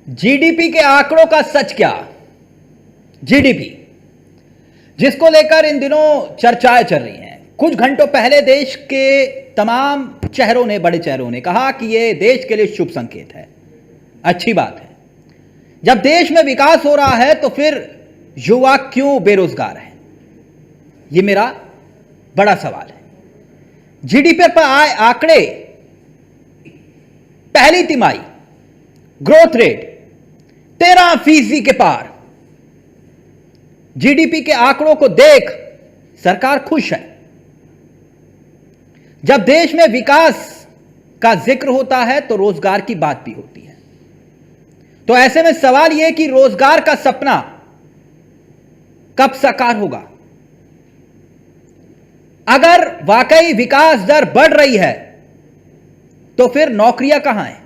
GDP के आंकड़ों का सच क्या? जीडीपी जिसको लेकर इन दिनों चर्चाएं चल रही हैं। कुछ घंटों पहले देश के तमाम चेहरों ने, बड़े चेहरों ने कहा कि यह देश के लिए शुभ संकेत है, अच्छी बात है। जब देश में विकास हो रहा है तो फिर युवा क्यों बेरोजगार है? यह मेरा बड़ा सवाल है। जीडीपी पर आए आंकड़े, पहली तिमाही ग्रोथ रेट 13% के पार। जीडीपी के आंकड़ों को देख सरकार खुश है। जब देश में विकास का जिक्र होता है तो रोजगार की बात भी होती है। तो ऐसे में सवाल यह कि रोजगार का सपना कब साकार होगा? अगर वाकई विकास दर बढ़ रही है तो फिर नौकरियां कहां हैं?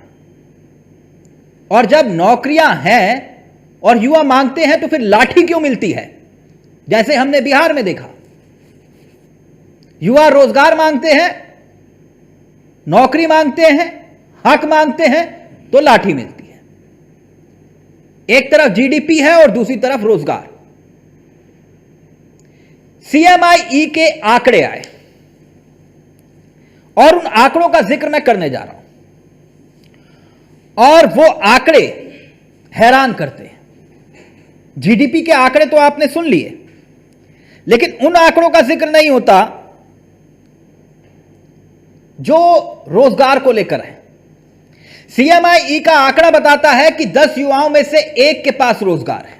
और जब नौकरियां हैं और युवा मांगते हैं तो फिर लाठी क्यों मिलती है? जैसे हमने बिहार में देखा, युवा रोजगार मांगते हैं, नौकरी मांगते हैं, हक मांगते हैं तो लाठी मिलती है। एक तरफ जीडीपी है और दूसरी तरफ रोजगार। सीएमआई के आंकड़े आए और उन आंकड़ों का जिक्र मैं करने जा रहा हूं और वो आंकड़े हैरान करते हैं। जीडीपी के आंकड़े तो आपने सुन लिए, लेकिन उन आंकड़ों का जिक्र नहीं होता जो रोजगार को लेकर है। सीएमआई का आंकड़ा बताता है कि 10 युवाओं में से एक के पास रोजगार है।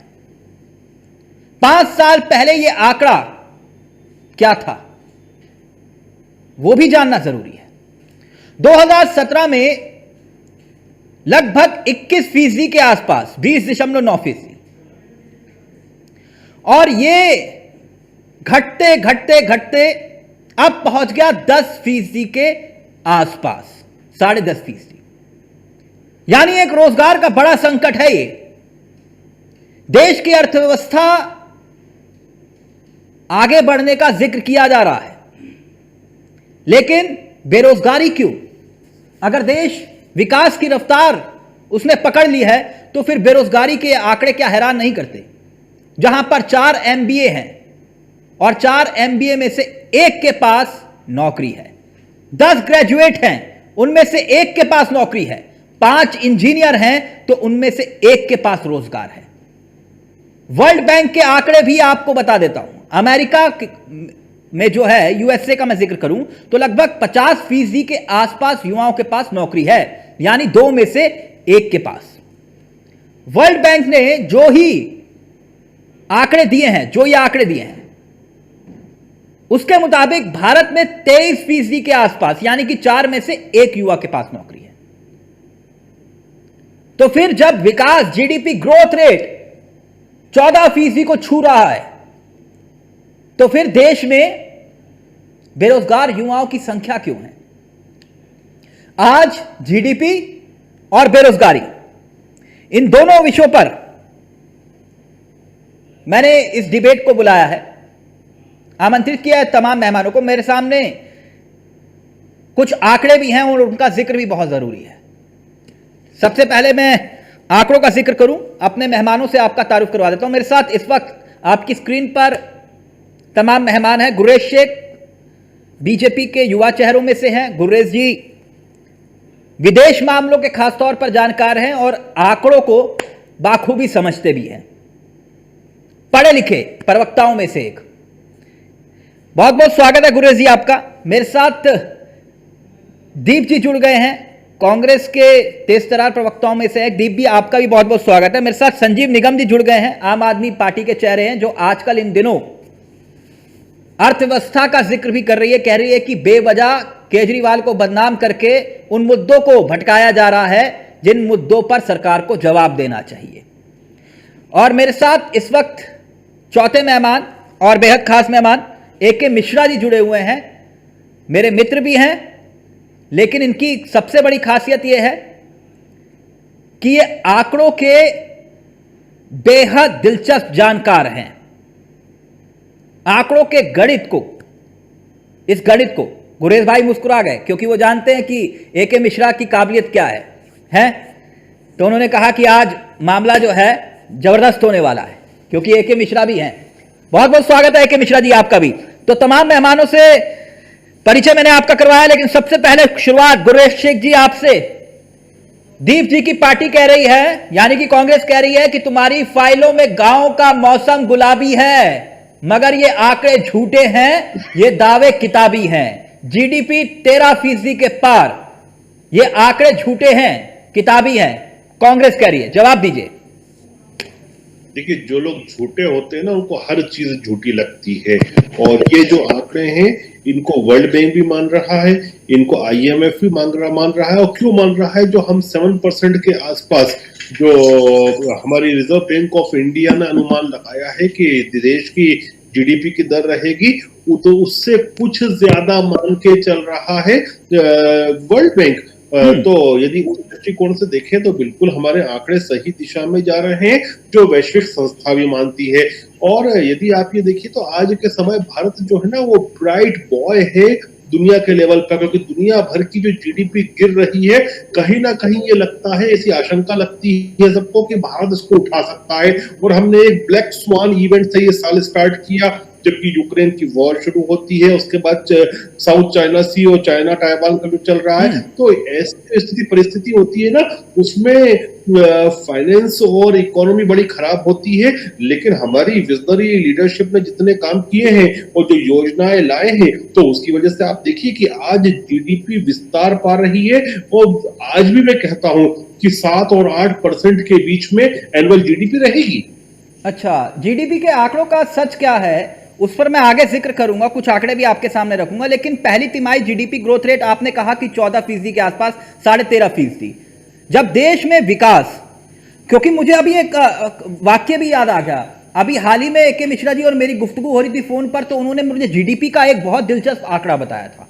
5 साल पहले यह आंकड़ा क्या था वो भी जानना जरूरी है। 2017 में लगभग 21% के आसपास, 20.9%, और यह घटते घटते घटते अब पहुंच गया 10% के आसपास, 10.5%। यानी एक रोजगार का बड़ा संकट है। ये देश की अर्थव्यवस्था आगे बढ़ने का जिक्र किया जा रहा है, लेकिन बेरोजगारी क्यों? अगर देश विकास की रफ्तार उसने पकड़ ली है तो फिर बेरोजगारी के आंकड़े क्या हैरान नहीं करते? जहां पर 4 एमबीए हैं और 4 एमबीए में से एक के पास नौकरी है, 10 ग्रेजुएट हैं उनमें से एक के पास नौकरी है, 5 इंजीनियर हैं तो उनमें से एक के पास रोजगार है। वर्ल्ड बैंक के आंकड़े भी आपको बता देता हूं। अमेरिका में जो है, यूएसए का मैं जिक्र करूं तो लगभग 50% के आसपास युवाओं के पास नौकरी है, यानी 2 में से 1 के पास। वर्ल्ड बैंक ने जो ही आंकड़े दिए हैं, उसके मुताबिक भारत में 23% के आसपास, यानी कि 4 में से 1 युवा के पास नौकरी है। तो फिर जब विकास, जीडीपी ग्रोथ रेट 14% को छू रहा है तो फिर देश में बेरोजगार युवाओं की संख्या क्यों है? आज जीडीपी और बेरोजगारी, इन दोनों विषयों पर मैंने इस डिबेट को बुलाया है, आमंत्रित किया है तमाम मेहमानों को। मेरे सामने कुछ आंकड़े भी हैं और उनका जिक्र भी बहुत जरूरी है। सबसे पहले मैं आंकड़ों का जिक्र करूं, अपने मेहमानों से आपका तारुफ करवा देता हूं। मेरे साथ इस वक्त आपकी स्क्रीन पर तमाम मेहमान हैं। गुरेज शेख बीजेपी के युवा चेहरों में से हैं। गुरेज जी विदेश मामलों के खासतौर पर जानकार हैं और आंकड़ों को बाखूबी समझते भी हैं, पढ़े लिखे प्रवक्ताओं में से एक। बहुत बहुत स्वागत है गुरेज जी आपका। मेरे साथ दीप जी जुड़ गए हैं, कांग्रेस के तेजतर्रार प्रवक्ताओं में से एक। दीप भी, आपका भी बहुत बहुत स्वागत है। मेरे साथ संजीव निगम जी जुड़ गए हैं, आम आदमी पार्टी के चेहरे हैं, जो आजकल इन दिनों अर्थव्यवस्था का जिक्र भी कर रही है। कह रही है कि बेवजह केजरीवाल को बदनाम करके उन मुद्दों को भटकाया जा रहा है जिन मुद्दों पर सरकार को जवाब देना चाहिए। और मेरे साथ इस वक्त चौथे मेहमान और बेहद खास मेहमान AK मिश्रा जी जुड़े हुए हैं। मेरे मित्र भी हैं, लेकिन इनकी सबसे बड़ी खासियत यह है कि ये आंकड़ों के बेहद दिलचस्प जानकार हैं। आंकड़ों के गणित को, इस गणित को, गुरेज भाई मुस्कुरा गए क्योंकि वो जानते हैं कि AK मिश्रा की काबिलियत क्या है? तो उन्होंने कहा कि आज मामला जो है जबरदस्त होने वाला है, क्योंकि एके मिश्रा भी हैं। बहुत बहुत स्वागत है एके मिश्रा जी आपका भी। तो तमाम मेहमानों से परिचय मैंने आपका करवाया, लेकिन सबसे पहले शुरुआत गुरेश शेख जी आपसे। दीप जी की पार्टी कह रही है, यानी कि कांग्रेस कह रही है कि तुम्हारी फाइलों में गांव का मौसम गुलाबी है, मगर ये आंकड़े झूठे हैं, ये दावे किताबी हैं। जीडीपी 13% के पार, ये आंकड़े झूठे हैं, किताबी हैं, कांग्रेस कह रही है। जवाब दीजिए। देखिए, जो लोग झूठे होते हैं ना, उनको हर चीज झूठी लगती है। और ये जो आंकड़े हैं, इनको वर्ल्ड बैंक भी मान रहा है, इनको आईएमएफ भी मान रहा है। और क्यों मान रहा है? जो हम 7% के आसपास, जो हमारी रिजर्व बैंक ऑफ इंडिया ने अनुमान लगाया है कि देश की जीडीपी की दर रहेगी, तो उससे कुछ ज्यादा मान के चल रहा है वर्ल्ड बैंक। तो यदि उस दृष्टिकोण से देखें तो बिल्कुल हमारे आंकड़े सही दिशा में जा रहे हैं, जो वैश्विक संस्था भी मानती है। और यदि आप ये देखिए तो आज के समय भारत जो है ना, वो ब्राइट बॉय है दुनिया के लेवल पर, क्योंकि दुनिया भर की जो जीडीपी गिर रही है, कहीं ना कहीं ये लगता है, ऐसी आशंका लगती है सबको कि भारत इसको उठा सकता है। और हमने एक ब्लैक स्वान इवेंट से ये साल स्टार्ट किया, जबकि यूक्रेन की वॉर शुरू होती है, उसके बाद साउथ चाइना सी और चाइना ताइवान का जो चल रहा है। तो ऐसी स्थिति परिस्थिति होती है ना, उसमें फाइनेंस और इकोनॉमी बड़ी खराब होती है। लेकिन हमारी विजनरी लीडरशिप ने जितने काम किए हैं और जो योजनाएं लाए हैं, तो उसकी वजह से आप देखिए कि आज जीडीपी विस्तार पा रही है। और आज भी मैं कहता हूं कि 7 और 8% के बीच में एनुअल जीडीपी रहेगी। अच्छा, जीडीपी के आंकड़ों का सच क्या है उस पर मैं आगे जिक्र करूंगा, कुछ आंकड़े भी आपके सामने रखूंगा। लेकिन पहली तिमाही जीडीपी ग्रोथ रेट आपने कहा कि 14% के आसपास, 13.5%। जब देश में विकास, क्योंकि मुझे अभी एक वाक्य भी याद आ गया, अभी हाल ही में एके मिश्रा जी और मेरी गुफ्तगू हो रही थी फोन पर, तो उन्होंने मुझे जीडीपी का एक बहुत दिलचस्प आंकड़ा बताया था।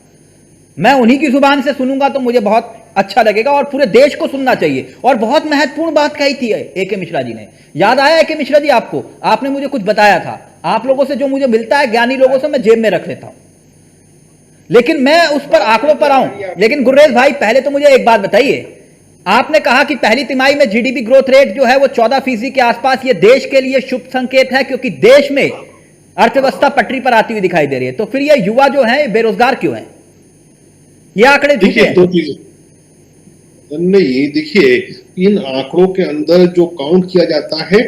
मैं उन्हीं की जुबान से सुनूंगा तो मुझे बहुत अच्छा लगेगा और पूरे देश को सुनना चाहिए। और बहुत महत्वपूर्ण बात कही थी एके मिश्रा जी ने। याद आया एके मिश्रा जी आपको? आपने मुझे कुछ बताया था। आप लोगों से जो मुझे मिलता है, ज्ञानी लोगों से, मैं जेब में रख लेता हूं, लेकिन मैं उस पर आंकड़ों पर आऊं। लेकिन गुरेश भाई, पहले तो मुझे एक बात बताइए। आपने कहा कि पहली तिमाही में जीडीपी ग्रोथ रेट जो है वो 14% के आसपास, ये देश के लिए शुभ संकेत है, क्योंकि देश में अर्थव्यवस्था पटरी पर आती हुई दिखाई दे रही है। तो फिर ये युवा जो है बेरोजगार क्यों है? ये आंकड़े देखिए, दो चीजें नहीं, देखिए, इन आंकड़ों के अंदर जो काउंट किया जाता है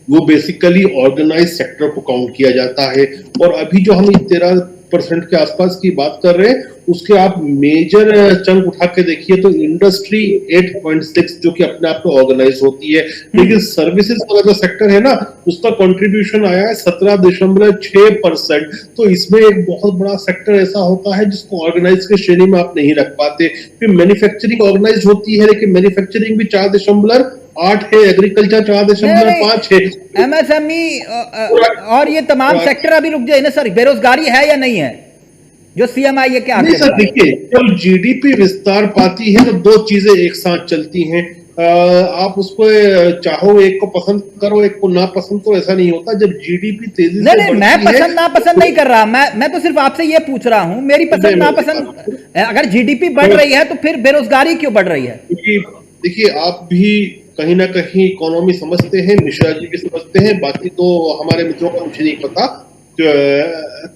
वो बेसिकली ऑर्गेनाइज सेक्टर को काउंट किया जाता है। और अभी जो हम 13% के आसपास की बात कर रहे हैं, उसके आप मेजर चंक उठा के देखिए तो इंडस्ट्री 8.6, जो कि अपने आप में ऑर्गेनाइज होती है। लेकिन सर्विसेज वाला जो सेक्टर है ना, उसका कंट्रीब्यूशन आया है 17.6%। तो इसमें एक बहुत बड़ा सेक्टर ऐसा होता है जिसको ऑर्गेनाइज के श्रेणी में आप नहीं रख पाते। फिर मैन्युफैक्चरिंग ऑर्गेनाइज होती है, लेकिन मैन्युफैक्चरिंग भी 4.8 है, एग्रीकल्चर 4.5 है, एमएसएमई और ये तमाम सेक्टर अभी रुक जाए ना सर। बेरोजगारी है या नहीं है जो सीएमआई है? क्या नहीं सर, देखिए, जब जीडीपी विस्तार पाती है तो दो चीजें एक साथ चलती हैं। आप उसको चाहो, एक को पसंद करो, एक को ना पसंद करो, ऐसा नहीं होता। जब जीडीपी तेजी से बढ़ती है, मैं पसंद नापसंद नहीं कर रहा, मैं तो सिर्फ आपसे ये पूछ रहा हूं, मेरी पसंद नापसंद। अगर जीडीपी बढ़ रही है तो फिर बेरोजगारी क्यों बढ़ रही है? देखिए, आप भी कहीं ना कहीं इकोनॉमी समझते हैं, मिश्रा जी भी समझते हैं, बाकी तो हमारे मित्रों का मुझे नहीं पता।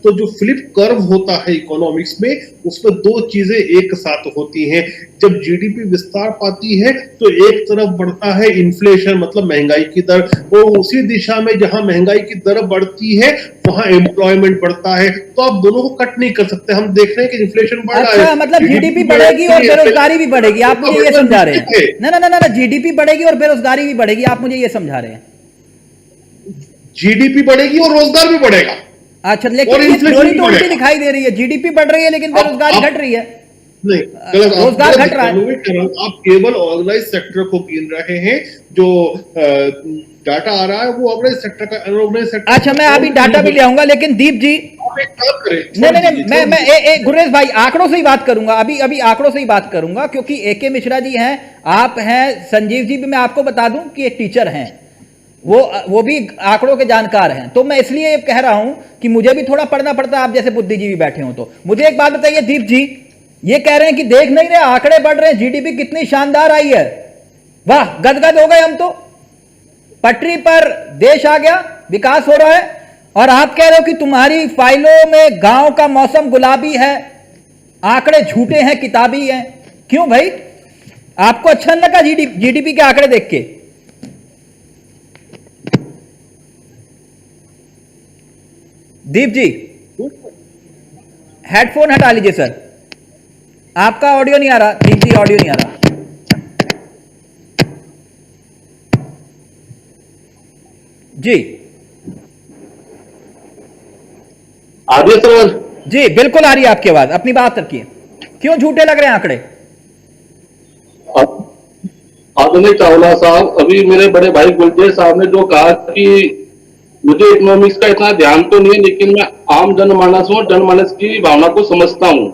तो जो फ्लिप कर्व होता है इकोनॉमिक्स में, उसमें दो चीजें एक साथ होती हैं। जब जीडीपी विस्तार पाती है तो एक तरफ बढ़ता है इन्फ्लेशन, मतलब महंगाई की दर, और उसी दिशा में जहां महंगाई की दर बढ़ती है वहां एम्प्लॉयमेंट बढ़ता है। तो आप दोनों को कट नहीं कर सकते। हम देख रहे हैं कि इन्फ्लेशन बढ़ रहा है, मतलब जीडीपी बढ़ेगी और बेरोजगारी भी बढ़ेगी, आप मुझे ये समझा रहे हैं? ना, जीडीपी बढ़ेगी और बेरोजगारी भी बढ़ेगी, आप मुझे ये समझा रहे हैं? जीडीपी बढ़ेगी और रोजगार भी बढ़ेगा। अच्छा, लेकिन थ्योरी तो उल्टी दिखाई दे रही है। जीडीपी बढ़ रही है लेकिन बेरोजगारी घट रही है। नहीं, रोजगार घट रहा है। आप केवल ऑर्गेनाइज सेक्टर को गिन रहे हैं। जो डाटा आ रहा है वो ऑर्गेनाइज सेक्टर का, अनऑर्गेनाइज सेक्टर। अच्छा, मैं अभी डाटा भी ले आऊंगा, लेकिन दीप जी नहीं, मैं गुरेश भाई आंकड़ों से ही बात करूंगा। अभी आंकड़ों से ही बात करूंगा, क्योंकि एके मिश्रा जी हैं, आप हैं, संजीव जी भी मैं आपको बता दूं कि एक टीचर हैं, वो भी आंकड़ों के जानकार हैं। तो मैं इसलिए कह रहा हूं कि मुझे भी थोड़ा पढ़ना पड़ता है, आप जैसे बुद्धिजीवी बैठे हो। तो मुझे एक बात बताइए दीप जी, ये कह रहे हैं कि देख नहीं रहे, आंकड़े बढ़ रहे हैं, जीडीपी कितनी शानदार आई है, वाह, गदगद हो गए हम। तो पटरी पर देश आ गया, विकास हो रहा है, और आप कह रहे हो कि तुम्हारी फाइलों में गांव का मौसम गुलाबी है, आंकड़े झूठे हैं, किताबी हैं। क्यों भाई, आपको अच्छा नहीं लगा जीडीपी के आंकड़े देख के? दीप जी हेडफोन हटा लीजिए सर, आपका ऑडियो नहीं आ रहा। दीप जी ऑडियो नहीं आ रहा। जी आगे सर। जी बिल्कुल आ रही है आपकी आवाज, अपनी बात रखिए। क्यों झूठे लग रहे हैं आंकड़े? आदरणीय चावला साहब, अभी मेरे बड़े भाई गुलजेर साहब ने जो कहा कि मुझे इकोनॉमिक्स का इतना ध्यान तो नहीं है, लेकिन मैं आम जनमानस हूँ, जनमानस की भावना को समझता हूँ।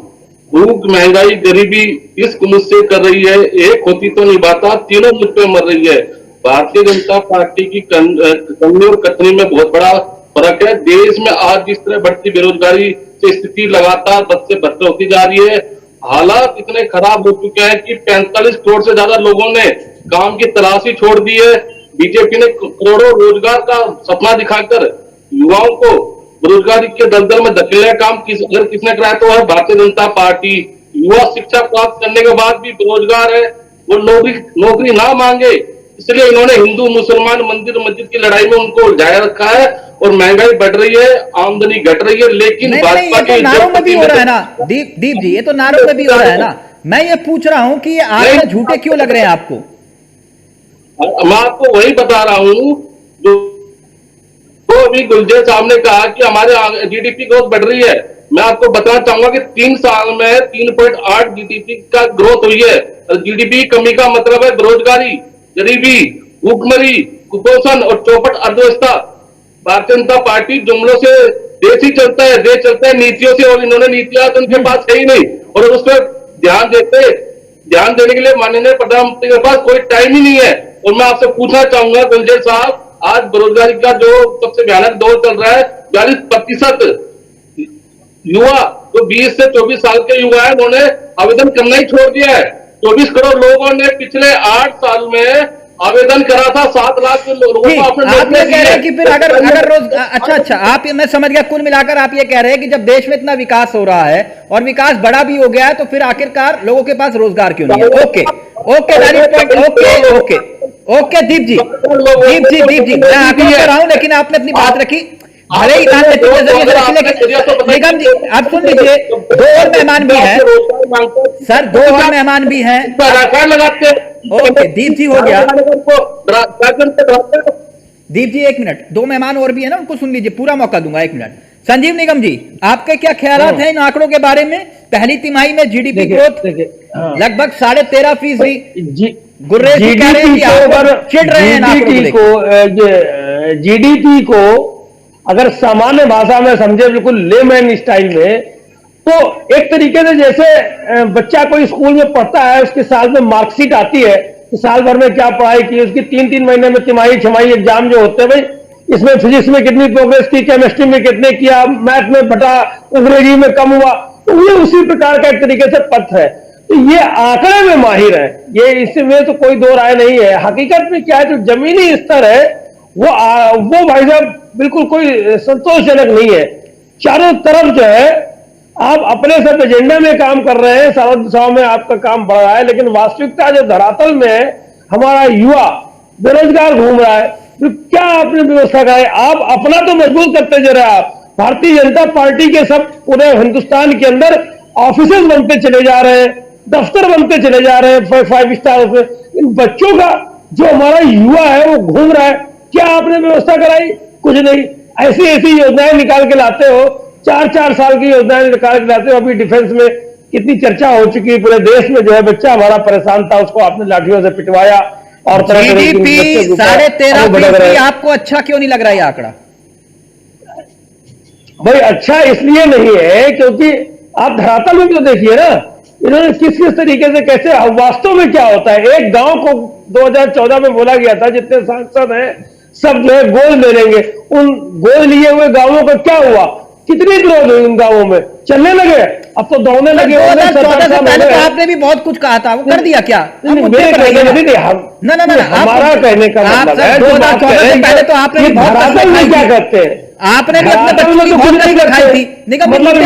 भूख, महंगाई, गरीबी इस मुझसे कर रही है, एक होती तो नहीं बाता, तीनों मुझ पे मर रही है। भारतीय जनता पार्टी की कमी और कतनी में बहुत बड़ा फर्क है। देश में आज जिस तरह बढ़ती बेरोजगारी से स्थिति लगातार बद से बदतर होती जा रही है। हालात इतने खराब हो चुके हैं कि 45 करोड़ से ज्यादा लोगों ने काम की तलाश ही छोड़ दी है। बीजेपी ने करोड़ों रोजगार का सपना दिखाकर युवाओं को बेरोजगारी के दलदल में धकेलने का काम अगर किसने कराया तो है भारतीय जनता पार्टी। युवा शिक्षा प्राप्त करने के बाद भी बेरोजगार है, वो नौकरी ना मांगे, इसलिए इन्होंने हिंदू मुसलमान मंदिर मस्जिद की लड़ाई में उनको उलझाया रखा है। और महंगाई बढ़ रही है, आमदनी घट रही है, लेकिन भाजपा के नारों में भी हो रहा है ना दीप जी, ये तो नारों में भी हो रहा है ना। मैं ये पूछ रहा हूं कि ये आंकड़े झूठे क्यों लग रहे हैं आपको? मैं आपको वही बता रहा हूं जो अभी गुलजेर साहब ने कहा कि हमारे जीडीपी ग्रोथ बढ़ रही है। मैं आपको बताना चाहूंगा कि 3 साल में 3.8 जीडीपी का ग्रोथ हुई है। जीडीपी कमी का मतलब है बेरोजगारी, गरीबी, भूखमरी, कुपोषण और चौपट अर्थव्यवस्था। भारतीय जनता पार्टी जुमलों से देश ही चलता है, देश चलता है नीतियों से, और इन्होंने नीतियां तो उनके पास है ही नहीं, और उस पर ध्यान देने के लिए माननीय प्रधानमंत्री के पास कोई टाइम ही नहीं है। और मैं आपसे पूछना चाहूंगा गुलजेर साहब, आज बेरोजगारी का जो सबसे भयानक दौर चल रहा है, 42% युवा जो 20 से 24 साल के युवा है, उन्होंने आवेदन करना ही छोड़ दिया है। 24 करोड़ लोगों ने पिछले 8 साल में आवेदन करा था, 7 लाख लोगों को आपने कह रहे हैं कि फिर अगर रोज अच्छा आप, मैं समझ गया, कुल मिलाकर आप ये कह रहे हैं कि जब देश में इतना विकास हो रहा है और विकास बड़ा भी हो गया है, तो फिर आखिरकार लोगों के पास रोजगार क्यों नहीं है? ओके दीप जी मैं आपको कह रहा हूं, लेकिन आपने अपनी बात रखी, भले ही राजनीतिक नजरिए से रखी, लेकिन निगम जी आप सुन लीजिए, 2 और मेहमान भी हैं सर, 2 और मेहमान भी हैं। ओके दीप जी हो गया। दीप जी 1 मिनट, 2 मेहमान और भी है ना, उनको सुन लीजिए, पूरा मौका दूंगा। 1 मिनट। संजीव निगम जी, आपके क्या ख्यालात हैं इन आंकड़ों के बारे में? पहली तिमाही में जीडीपी ग्रोथ लगभग 13.5%। गुर्रेश जी कह रहे हैं कि आप चिढ़ रहे हैं जीडीपी को अगर सामान्य भाषा में समझे, बिल्कुल लेमैन स्टाइल में, तो एक तरीके से जैसे बच्चा कोई स्कूल में पढ़ता है, उसके साल में मार्कशीट आती है कि साल भर में क्या पढ़ाई की, उसकी 3-3 महीने में तिमाही छमाही एग्जाम जो होते हैं, भाई इसमें फिजिक्स में कितनी प्रोग्रेस की, केमिस्ट्री में कितने किया, मैथ में बटा, अंग्रेजी में कम हुआ, तो ये उसी प्रकार का एक तरीके से पथ है। तो ये आंकड़े में माहिर है, ये इसमें तो कोई दो राय नहीं है। हकीकत में क्या है, जो जमीनी स्तर है वो भाई साहब बिल्कुल कोई संतोषजनक नहीं है। चारों तरफ जो है आप अपने सब एजेंडा में काम कर रहे हैं, सारा दिशाओं में आपका काम बढ़ रहा है, लेकिन वास्तविकता जो धरातल में है, हमारा युवा बेरोजगार घूम रहा है, तो क्या आपने व्यवस्था करा है? आप अपना तो मजबूत करते जा रहे हैं। आप भारतीय जनता पार्टी के सब पूरे हिंदुस्तान के अंदर ऑफिसेज बनते चले जा रहे हैं, दफ्तर बनते चले जा रहे हैं 5 स्टार में। इन बच्चों का जो हमारा युवा है वो घूम रहा है, क्या आपने व्यवस्था कराई? कुछ नहीं। ऐसी ऐसी योजनाएं निकाल के लाते हो, 4-4 साल की योजनाएं निकाल के लाते हो। अभी डिफेंस में कितनी चर्चा हो चुकी है, पूरे देश में जो है बच्चा हमारा परेशान था, उसको आपने लाठियों से पिटवाया और जीडीपी 13.5% आपको अच्छा क्यों नहीं लग रहा है आंकड़ा? भाई अच्छा इसलिए नहीं है क्योंकि आप धरातल में तो देखिए ना, इन्होंने किस किस तरीके से, कैसे वास्तव में क्या होता है। एक गांव को 2014 में बोला गया था जितने सांसद हैं सब जो है गोद ले लेंगे, उन गोद लिए हुए गांवों का क्या हुआ? कितनी ग्रोथ हुई उन गांवों में, चलने लगे, अब तो दौड़ने लगे। 2014 से पहले तो आपने भी बहुत कुछ कहा था, वो कर दिया क्या? हमारा कहने का मतलब है 2014 से पहले तो आपने भी बहुत क्या करते हैं, आपने भी अपने बच्चों की बहुत नहीं दिखाई थी। मतलब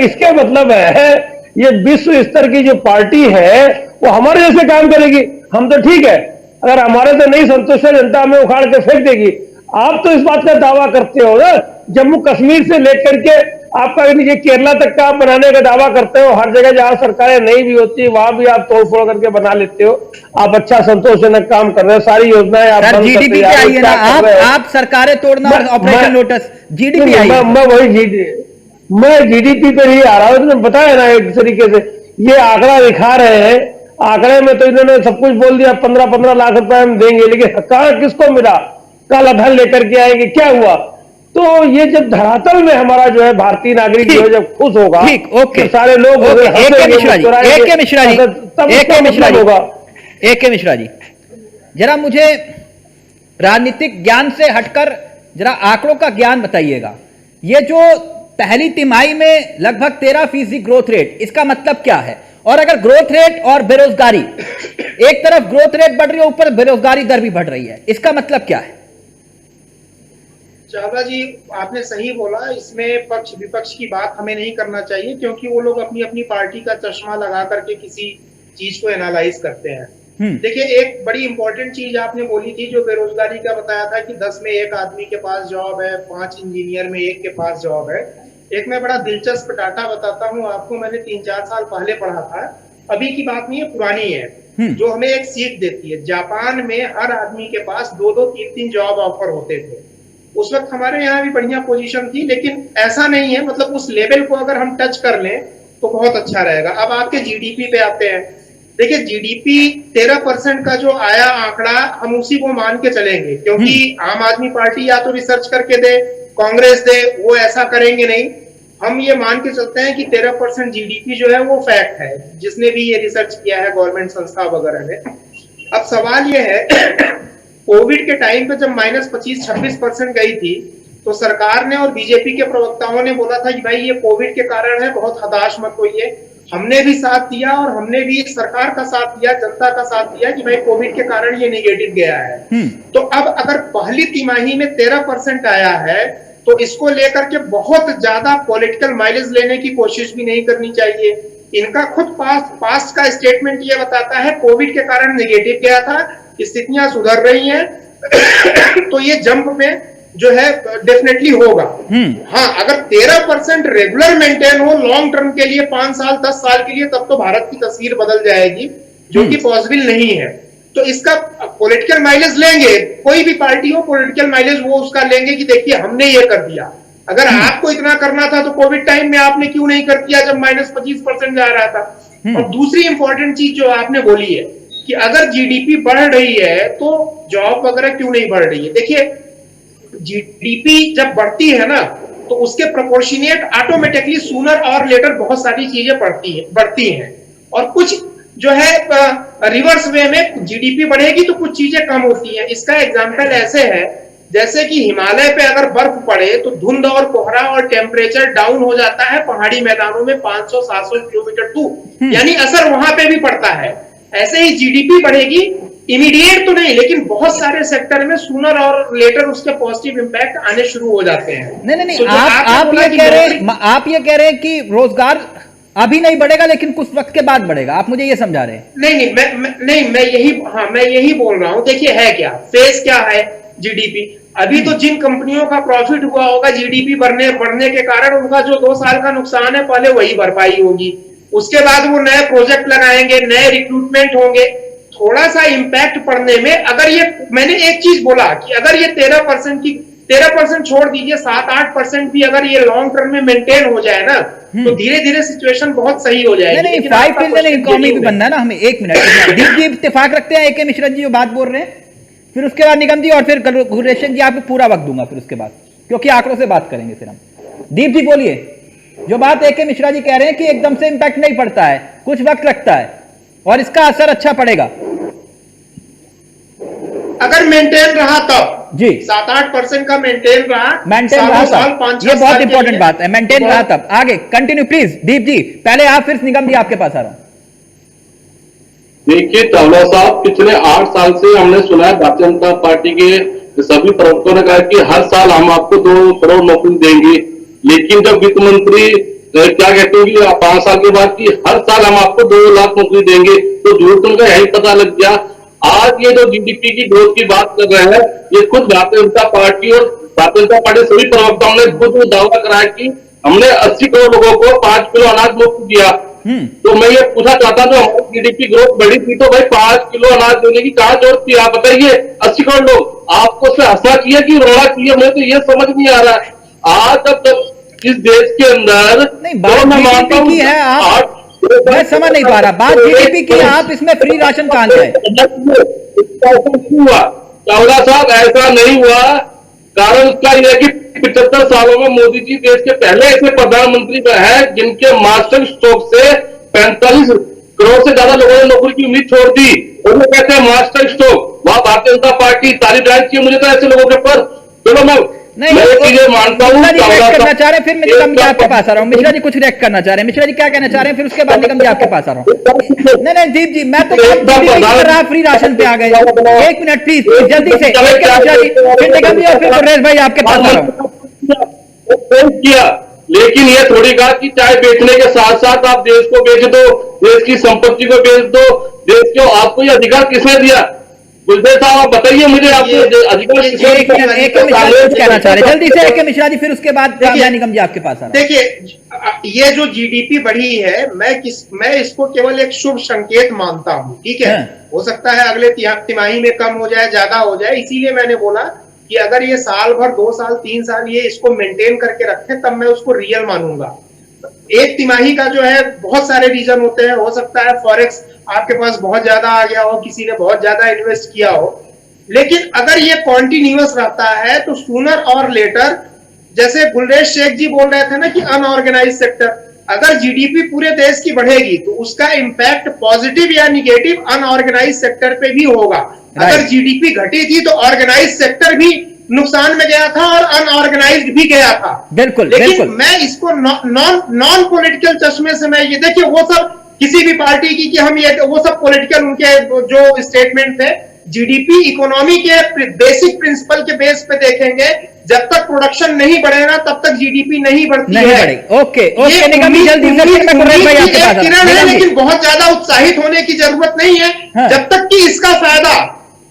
इसके मतलब है ये विश्व स्तर की जो पार्टी है वो हमारे जैसे काम करेगी। हम तो ठीक है, अगर हमारे से नहीं संतुष्ट है जनता हमें उखाड़ के फेंक देगी। आप तो इस बात का दावा करते हो ना, जम्मू कश्मीर से लेकर के आपका ये केरला तक का बनाने का दावा करते हो, हर जगह जहां सरकारें नहीं भी होती वहां भी आप तोड़ फोड़ करके बना लेते हो। आप अच्छा संतोषजनक काम कर रहे हो, सारी योजनाएं आप जीडीपी पे आइए ना, आप सरकारें तोड़ना, ऑपरेशन लोटस जीडीपी आइए। मैं जीडीपी पे ही आ रहा हूं, तुमने बताया ना एक तरीके से ये आंकड़ा दिखा रहे हैं, आंकड़े में तो इन्होंने सब कुछ बोल दिया 15-15 लाख रुपए हम देंगे, लेकिन कहां किसको मिला, काला धन लेकर के आएंगे, क्या हुआ? तो ये जब धरातल में हमारा जो है भारतीय नागरिक जो है जब खुश होगा, ठीक, ओके, तो सारे लोग ए के मिश्रा जी जरा मुझे राजनीतिक ज्ञान से हटकर जरा आंकड़ों का ज्ञान बताइएगा। ये जो पहली तिमाही में लगभग 13% ग्रोथ रेट, इसका मतलब क्या है? और अगर ग्रोथ रेट और बेरोजगारी, एक तरफ ग्रोथ रेट बढ़ रही है, ऊपर बेरोजगारी दर भी बढ़ रही है, इसका मतलब क्या है? चावला जी आपने सही बोला, इसमें पक्ष विपक्ष की बात हमें नहीं करना चाहिए, क्योंकि वो लोग अपनी अपनी पार्टी का चश्मा लगा करके किसी चीज को एनालाइज करते हैं। देखिए, एक बड़ी इंपॉर्टेंट चीज आपने बोली थी, जो बेरोजगारी का बताया था कि 10 में 1 आदमी के पास जॉब है, 5 इंजीनियर में 1 के पास जॉब है। एक मैं बड़ा दिलचस्प डाटा बताता हूँ आपको, मैंने 3-4 साल पहले पढ़ा था, अभी की बात नहीं है, पुरानी है, जो हमें एक सीख देती है। जापान में हर आदमी के पास 2-2, 3-3 जॉब ऑफर होते थे। उस वक्त हमारे यहाँ भी बढ़िया पोजीशन थी, लेकिन ऐसा नहीं है, मतलब उस लेवल को अगर हम टच कर लें तो बहुत अच्छा रहेगा। अब आपके जीडीपी पे आते हैं। देखिए, जीडीपी 13% का जो आया आंकड़ा, हम उसी को मान के चलेंगे, क्योंकि आम आदमी पार्टी या तो रिसर्च करके दे, कांग्रेस दे, वो ऐसा करेंगे नहीं। हम ये मान के चलते हैं कि 13% जीडीपी जो है वो फैक्ट है, जिसने भी ये रिसर्च किया है गवर्नमेंट संस्था वगैरह ने। अब सवाल ये है, कोविड के टाइम पे जब -25-26% गई थी, तो सरकार ने और बीजेपी के प्रवक्ताओं ने बोला था कि भाई ये कोविड के कारण है, बहुत हताश मत होइए। हमने भी साथ दिया और हमने भी सरकार का साथ दिया, जनता का साथ दिया कि भाई कोविड के कारण ये नेगेटिव गया है। तो अब अगर पहली तिमाही में 13% आया है, तो इसको लेकर के बहुत ज्यादा पॉलिटिकल माइलेज लेने की कोशिश भी नहीं करनी चाहिए। इनका खुद पास्ट का स्टेटमेंट ये बताता है कोविड के कारण नेगेटिव गया था, स्थितियां सुधर रही हैं, तो ये जंप में जो है डेफिनेटली होगा। हाँ, अगर 13% रेगुलर मेंटेन हो लॉन्ग टर्म के लिए, 5 साल 10 साल के लिए, तब तो भारत की तस्वीर बदल जाएगी, जो कि पॉसिबल नहीं है। तो इसका पॉलिटिकल माइलेज लेंगे, कोई भी पार्टी हो, पॉलिटिकल माइलेज वो उसका लेंगे कि देखिए हमने ये कर दिया। अगर आपको इतना करना था तो कोविड टाइम में आपने क्यों नहीं कर दिया, जब -25% जा रहा था। और दूसरी इंपॉर्टेंट चीज जो आपने बोली है कि अगर जीडीपी बढ़ रही है तो जॉब वगैरह क्यों नहीं बढ़ रही है। देखिए, जीडीपी जब बढ़ती है ना, तो उसके प्रोपोर्शनेट ऑटोमेटिकली सूनर और लेटर बहुत सारी चीजें बढ़ती हैं, और कुछ जो है रिवर्स वे में जीडीपी बढ़ेगी तो कुछ चीजें कम होती हैं। इसका एग्जांपल ऐसे है, जैसे कि हिमालय पे अगर बर्फ पड़े तो धुंध और कोहरा और टेम्परेचर डाउन हो जाता है पहाड़ी मैदानों में 500-700 किलोमीटर दूर, यानी असर वहां पे भी पड़ता है। ऐसे ही जीडीपी बढ़ेगी, इमीडिएट तो नहीं, लेकिन बहुत सारे सेक्टर में सूनर और लेटर उसके पॉजिटिव इंपैक्ट आने शुरू हो जाते हैं। नहीं, आप ये कह रहे हैं कि रोजगार अभी नहीं बढ़ेगा, लेकिन कुछ वक्त के बाद बढ़ेगा, आप मुझे ये समझा रहे हैं? मैं यही बोल रहा हूं। देखिए, है क्या फेस, क्या है जीडीपी। अभी तो जिन कंपनियों का प्रॉफिट हुआ होगा जीडीपी बढ़ने के कारण, उनका जो 2 साल का नुकसान है पहले वही भरपाई होगी, उसके बाद वो नए प्रोजेक्ट लगाएंगे, नए रिक्रूटमेंट होंगे। थोड़ा सा इंपैक्ट पड़ने में, अगर ये, मैंने एक चीज बोला कि अगर ये 13% छोड़ दीजिए, 7-8% भी अगर ये लॉन्ग टर्म में मेंटेन हो जाए ना, तो धीरे धीरे सिचुएशन बहुत सही हो जाएगी। नहीं, 5 ट्रिलियन इकोनॉमी भी बनना है ना हमें। एक मिनट, दीप जी इत्तेफाक रखते हैं ए.के. मिश्रा जी जो बात बोल रहे हैं, फिर उसके बाद निगम जी, और फिर गुरेशन जी आपको पूरा वक्त दूंगा फिर उसके बाद, क्योंकि आंकड़ों से बात करेंगे फिर हम। दीप जी बोलिए, जो बात ए.के. मिश्रा जी कह रहे हैं कि एकदम से इंपैक्ट नहीं पड़ता है, कुछ वक्त लगता है और इसका असर अच्छा पड़ेगा अगर मेंटेन रहा तब। जी। 7-8% का मेंटेन रहा साल 5-6 ये बहुत इंपॉर्टेंट बात है, मेंटेन रहा तब। आगे कंटिन्यू प्लीज दीप जी, पहले आप फिर निगम जी आपके पास आ रहा हूं। देखिए चावला साहब, पिछले 8 साल से हमने सुना है भारतीय जनता पार्टी के सभी प्रवक्ताओं ने कहा कि हर साल हम आपको 2 करोड़ नौकरी देंगे, लेकिन जब वित्त मंत्री क्या कहते हैं कि 5 साल के बाद कि हर साल हम आपको 2 लाख नौकरी देंगे, तो झूठ उनका यही पता लग गया। आज ये जो जीडीपी की ग्रोथ की बात कर रहे हैं, ये खुद भारतीय जनता पार्टी और भारतीय जनता पार्टी सभी प्रवक्ताओं ने खुद दावा कराया कि हमने 80 करोड़ लोगों को 5 किलो अनाज मुफ्त दिया। तो मैं ये पूछना चाहता हूं, हमारी जीडीपी ग्रोथ बढ़ी थी तो भाई 5 किलो अनाज देने की कहां जरूरत थी? आप बताइए। 80 करोड़ लोग, आपको उससे हंसना चाहिए कि रोना चाहिए? मुझे तो ये समझ नहीं आ रहा है। आज जब इस देश के अंदर नहीं, बात जीडीपी की है, आप मैं समझ नहीं पा रहा, बात जीडीपी की, आप इसमें फ्री राशन कहां से हुआ? चावला साहब, ऐसा नहीं हुआ। कारण उसका यह है कि 75 सालों में मोदी जी देश के पहले ऐसे प्रधानमंत्री हैं जिनके मास्टर स्ट्रोक से 45 करोड़ से ज्यादा लोगों ने नौकरी की उम्मीद छोड़ दी। वो कहते हैं मास्टर स्ट्रोक, वहां भारतीय जनता पार्टी तारीफ चाहिए मुझे तो ऐसे लोगों के ऊपर। चलो मैं चीजें मानता हूँ। करना चाह रहे हैं, फिर मैं निगम जी आपके पास आ रहा हूँ। मिश्रा जी कुछ रिएक्ट करना चाह रहे हैं, मिश्रा जी क्या कहना चाह रहे हैं, फिर उसके बाद निगम जी आपके पास आ रहा हूँ। नहीं दीप जी, मैं तो फ्री राशन पे आ गए। 1 मिनट प्लीज, जल्दी से मिश्रा जी, फिर निगम जी और फिर सुरेश भाई आपके पास आ रहा हूँ। किया, लेकिन ये थोड़ी कहा कि चाय बेचने के साथ साथ आप देश को बेच दो, देश की संपत्ति को बेच दो, देश को। आपको ये अधिकार किसने दिया? गुलदेव साहब आप बताइए मुझे, आपको अधिकार कहना चाह रहे जल्दी से एक मिश्रा जी, फिर उसके बाद निगम जी आपके पास आ रहा हूं। देखिए, ये जो जीडीपी बढ़ी है, मैं इसको केवल एक शुभ संकेत मानता हूं, ठीक है। हो सकता है अगले तिमाही में कम हो जाए, ज्यादा हो जाए, इसीलिए मैंने बोला कि अगर ये साल भर, 2 साल, 3 साल ये इसको मेंटेन करके रखे, तब मैं उसको रियल मानूंगा। एक तिमाही का जो है बहुत सारे रीजन होते हैं। हो सकता है फॉरेक्स आपके पास बहुत ज्यादा आ गया हो, किसी ने बहुत ज्यादा इन्वेस्ट किया हो, लेकिन अगर ये कॉन्टिन्यूअस रहता है तो सूनर और लेटर, जैसे गुलरेज शेख जी बोल रहे थे ना कि अनऑर्गेनाइज सेक्टर, अगर जीडीपी पूरे देश की बढ़ेगी तो उसका इंपैक्ट पॉजिटिव या निगेटिव अनऑर्गेनाइज सेक्टर पे भी होगा। अगर जीडीपी घटी थी तो ऑर्गेनाइज सेक्टर भी नुकसान में गया था और अनऑर्गेनाइज्ड भी गया था। बिल्कुल, लेकिन बिल्कुल। मैं इसको नॉन पॉलिटिकल चश्मे से मैं ये, देखिए वो सब किसी भी पार्टी की कि हम ये, वो सब पॉलिटिकल उनके जो स्टेटमेंट थे, जीडीपी इकोनॉमी के बेसिक प्रिंसिपल के बेस पे देखेंगे। जब तक प्रोडक्शन नहीं बढ़ेगा तब तक जीडीपी नहीं बढ़ती है। ओके निगम जी, जल्दी से किरण है, लेकिन बहुत ज्यादा उत्साहित होने की जरूरत नहीं है। जब तक कि इसका फायदा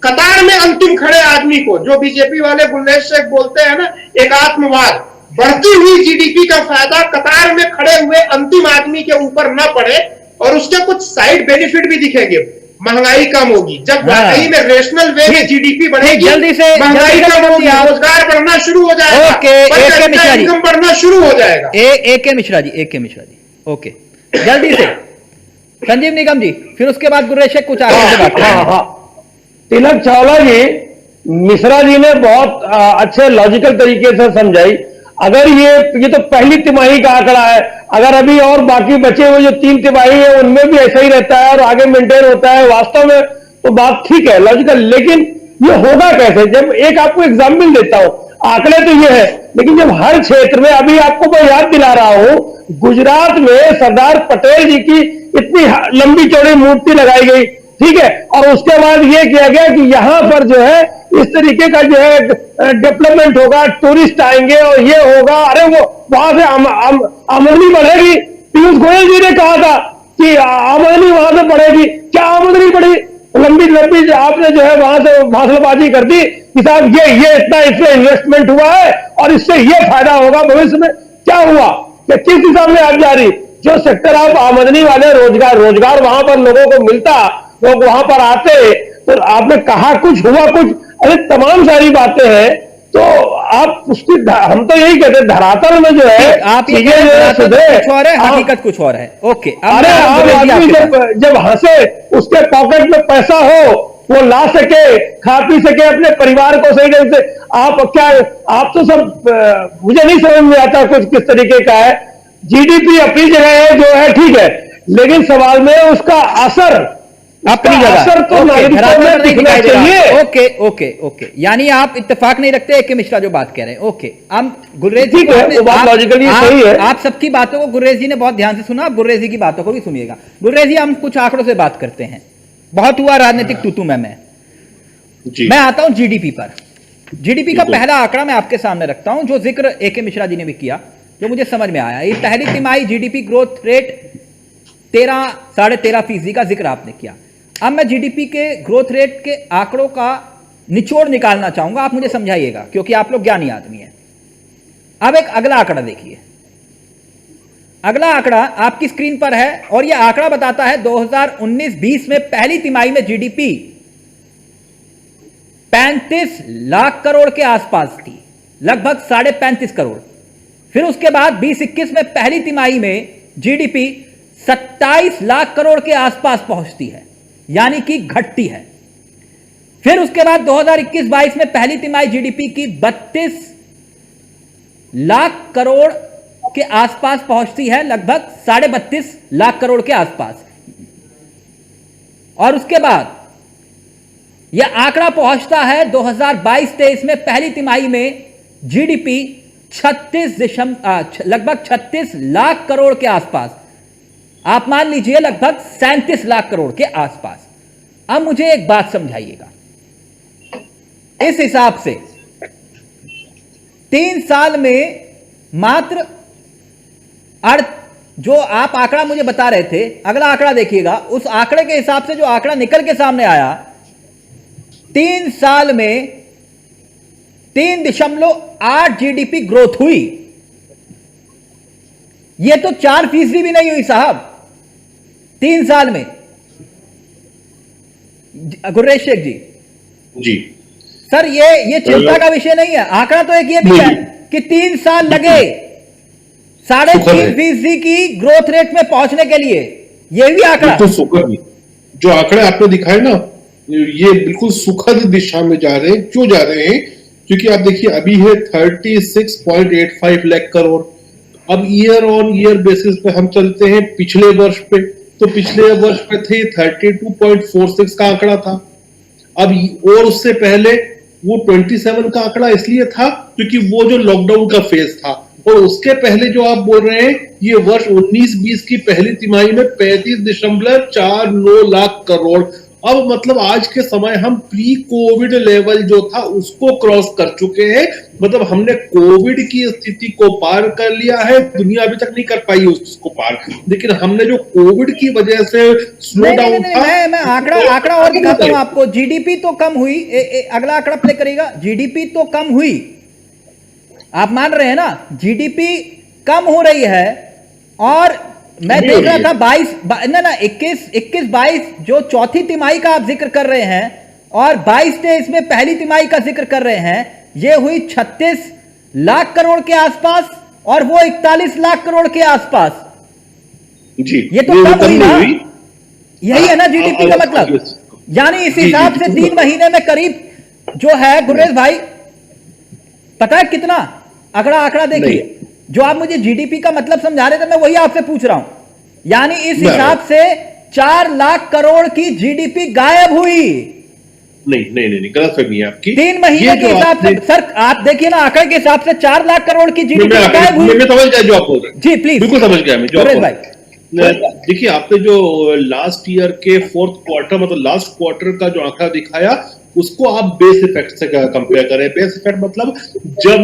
कतार में अंतिम खड़े आदमी को, जो बीजेपी वाले गुलरेज शेख बोलते हैं ना एकात्मवाद, बढ़ती हुई जीडीपी का फायदा कतार में खड़े हुए अंतिम आदमी के ऊपर न पड़े और उसके कुछ साइड बेनिफिट भी दिखेंगे। महंगाई कम होगी, जब वाकई में रेशनल वे में जीडीपी बढ़ेगी, जल्दी से महंगाई कम होगी, रोजगार बढ़ना शुरू हो जाएगा, इनकम बढ़ना शुरू हो जाएगा। एक मिश्रा जी, ओके, जल्दी से संजीव निगम जी, फिर उसके बाद गुलरेज शेख कुछ आगे से बात करेंगे। तिलक चावला जी, मिश्रा जी ने बहुत अच्छे लॉजिकल तरीके से समझाई। अगर ये तो पहली तिमाही का आंकड़ा है, अगर अभी और बाकी बचे हुए जो 3 तिमाही है उनमें भी ऐसा ही रहता है और आगे मेंटेन होता है वास्तव में, तो बात ठीक है लॉजिकल। लेकिन ये होगा कैसे? जब एक आपको एग्जाम्पल देता हूं, आंकड़े तो ये है, लेकिन जब हर क्षेत्र में, अभी आपको मैं याद दिला रहा हूं, गुजरात में सरदार पटेल जी की इतनी लंबी चौड़ी मूर्ति लगाई गई, ठीक है, और उसके बाद ये किया गया कि यहां पर जो है इस तरीके का जो है डेवलपमेंट होगा, टूरिस्ट आएंगे और ये होगा। अरे वो वहां से आमदनी बढ़ेगी। पीयूष गोयल जी ने कहा था कि आमदनी वहां से बढ़ेगी। क्या आमदनी बढ़ी? लंबी आपने जो है वहां से भाषणबाजी कर दी कि साहब ये इतना इससे इन्वेस्टमेंट हुआ है और इससे ये फायदा होगा भविष्य में। क्या हुआ? क्या किस हिसाब में आप जा रही? जो सेक्टर आप आमदनी वाले रोजगार वहां पर लोगों को मिलता, लोग वहां पर आते, तो आपने कहा कुछ, हुआ कुछ, अरे तमाम सारी बातें हैं। तो आप उसकी, हम तो यही कहते हैं धरातल में जो है आप चीजें कुछ और है, हकीकत कुछ और है। ओके, अरे आम आदमी जब हंसे, उसके पॉकेट में पैसा हो, वो ला सके, खा पी सके, अपने परिवार को सही ढंग से, आप तो सब, मुझे नहीं समझ में आता कुछ किस तरीके का है। जीडीपी अपनी जगह है जो है, ठीक है, लेकिन सवाल में उसका असर अपनी असर तो नागरिकों में दिखना चाहिए। ओके ओके ओके, यानी आप इत्तेफाक नहीं रखते एके मिश्रा जो बात कह रहे हैं। ओके, हम गुर्रेज जी ठीक है, वो बात लॉजिकली सही है। आप सबकी बातों को गुर्रेज जी ने बहुत ध्यान से सुना, आप गुर्रेज जी की बातों को भी सुनिएगा। गुर्रेज जी, हम कुछ आंकड़ों से बात करते हैं। बहुत हुआ राजनीतिक तूतू में मैं आता हूं जीडीपी पर। जीडीपी का पहला आंकड़ा मैं आपके सामने रखता हूं, जो जिक्र एके मिश्रा जी ने भी किया, जो मुझे समझ में आया। ये पहली तिमाही जीडीपी ग्रोथ रेट 13-13.5% का जिक्र आपने किया। अब मैं जीडीपी के ग्रोथ रेट के आंकड़ों का निचोड़ निकालना चाहूंगा, आप मुझे समझाइएगा, क्योंकि आप लोग ज्ञानी आदमी हैं। अब एक अगला आंकड़ा देखिए। अगला आंकड़ा आपकी स्क्रीन पर है और यह आंकड़ा बताता है 2019-20 में पहली तिमाही में जीडीपी 35 लाख करोड़ के आसपास थी, लगभग 35.5 करोड़। फिर उसके बाद 2021 में पहली तिमाही में जीडीपी 27 लाख करोड़ के आसपास पहुंचती है, यानी कि घटती है। फिर उसके बाद 2021-22 में पहली तिमाही जीडीपी की 32 लाख करोड़ के आसपास पहुंचती है, लगभग 32.5 लाख करोड़ के आसपास। और उसके बाद यह आंकड़ा पहुंचता है 2022-23 में पहली तिमाही में जीडीपी लगभग 36 लाख करोड़ के आसपास। आप मान लीजिए लगभग 37 लाख करोड़ के आसपास। अब मुझे एक बात समझाइएगा, इस हिसाब से 3 साल में मात्र जो आप आंकड़ा मुझे बता रहे थे, अगला आंकड़ा देखिएगा, उस आंकड़े के हिसाब से जो आंकड़ा निकल के सामने आया, 3 साल में 3.8 जीडीपी ग्रोथ हुई। यह तो 4% भी नहीं हुई साहब 3 साल में। गुर्रेज शेख जी सर, ये चिंता का विषय नहीं है। आंकड़ा तो एक ये भी है कि 3 साल लगे 3.5% की ग्रोथ रेट में पहुंचने के लिए। ये भी आंकड़ा तो सुखद, जो आंकड़े आपने दिखाए ना, ये बिल्कुल सुखद दिशा में जा रहे हैं। क्यों जा रहे हैं? क्योंकि आप देखिए अभी है 36.85 लाख करोड़। अब ईयर ऑन ईयर बेसिस पे हम चलते हैं पिछले वर्ष पे, तो पिछले वर्ष पे थे 32.46 का आंकड़ा था। अब और उससे पहले वो 27 का आंकड़ा इसलिए था क्योंकि वो जो लॉकडाउन का फेज था। और उसके पहले जो आप बोल रहे हैं, ये वर्ष 19-20 की पहली तिमाही में 35.49 लाख करोड़। अब मतलब आज के समय हम प्री कोविड लेवल जो था उसको क्रॉस कर चुके हैं। मतलब हमने कोविड की स्थिति को पार कर लिया है। दुनिया अभी तक नहीं कर पाई उसको पार, लेकिन हमने जो कोविड की वजह से स्लो डाउन था। मैं आंकड़ा और दिखाता हूं आपको। जीडीपी तो कम हुई, अगला आंकड़ा प्ले करेगा। जीडीपी तो कम हुई, आप मान रहे हैं ना, जीडीपी कम हो रही है। और मैं देख रहा था 21-22 जो चौथी तिमाही का आप जिक्र कर रहे हैं और 22-23 में पहली तिमाही का जिक्र कर रहे हैं, ये हुई 36 लाख करोड़ के आसपास और वो 41 लाख करोड़ के आसपास। जी, ये तो कम हुई ना, यही है ना जीडीपी का मतलब। यानी इस हिसाब से 3 महीने में करीब जो है, गुर्रेज भाई पता है कितना? आंकड़ा देखिए, जो आप मुझे जीडीपी का मतलब समझा रहे थे, मैं वही आपसे पूछ रहा हूं। यानी इस हिसाब से 4 लाख करोड़ की जीडीपी गायब हुई। नहीं, गलत फहमी है आपकी। 3 महीने के हिसाब से सर, आप देखिए ना, आंकड़े के हिसाब से 4 लाख करोड़ की जीडीपी गायब हुई। मैं समझ गया जो आप बोल रहे हैं। जी प्लीज, बिल्कुल समझ गया मैं जो आप बोल रहे हैं। भाई देखिए, आपने जो लास्ट ईयर के 4th क्वार्टर, मतलब लास्ट क्वार्टर का जो आंकड़ा दिखाया, उसको आप बेस इफेक्ट से कंपेयर करें। बेस इफेक्ट मतलब जब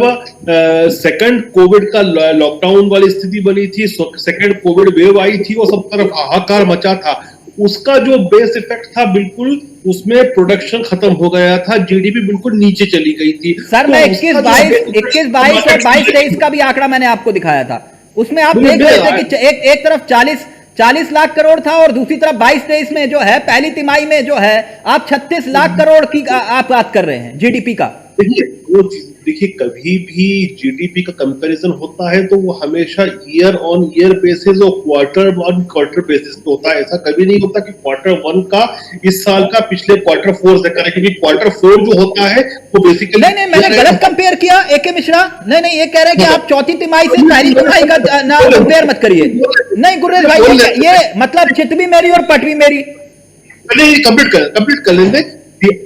सेकंड कोविड का लॉकडाउन वाली स्थिति बनी थी, सेकंड कोविड वेव आई थी, वो सब तरफ हाहाकार मचा था। उसका जो बेस इफेक्ट था, बिल्कुल उसमें प्रोडक्शन खत्म हो गया था, जीडीपी बिल्कुल नीचे चली गई थी। सर, मैं 21-22 और 22-23 का भी आंकड़ा मैंने आपको दिखाया था। उसमें आप देख रहे थे कि एक तरफ 40 लाख करोड़ था और दूसरी तरफ 22-23 में जो है, पहली तिमाही में जो है, आप 36 लाख करोड़ की आप बात कर रहे हैं जीडीपी का। देखिए, कभी भी जीडीपी का कंपैरिजन होता है तो वो हमेशा ईयर ऑन ईयर बेसिस और क्वार्टर ऑन क्वार्टर बेसिस पे होता है। ऐसा कभी नहीं होता कि क्वार्टर 1 का इस साल का पिछले क्वार्टर 4 से करें, क्योंकि क्वार्टर 4 जो होता है वो बेसिकली नहीं, मैंने गलत कंपेयर किया एके मिश्रा। नहीं, ये कह रहे हैं कि आप चौथी तिमाही से पहली तिमाही का ना कंपेयर मत करिए। नहीं गुर्रेज भाई, ये मतलब चित भी मेरी और पट भी मेरी। पहले कंप्लीट कर लेंगे।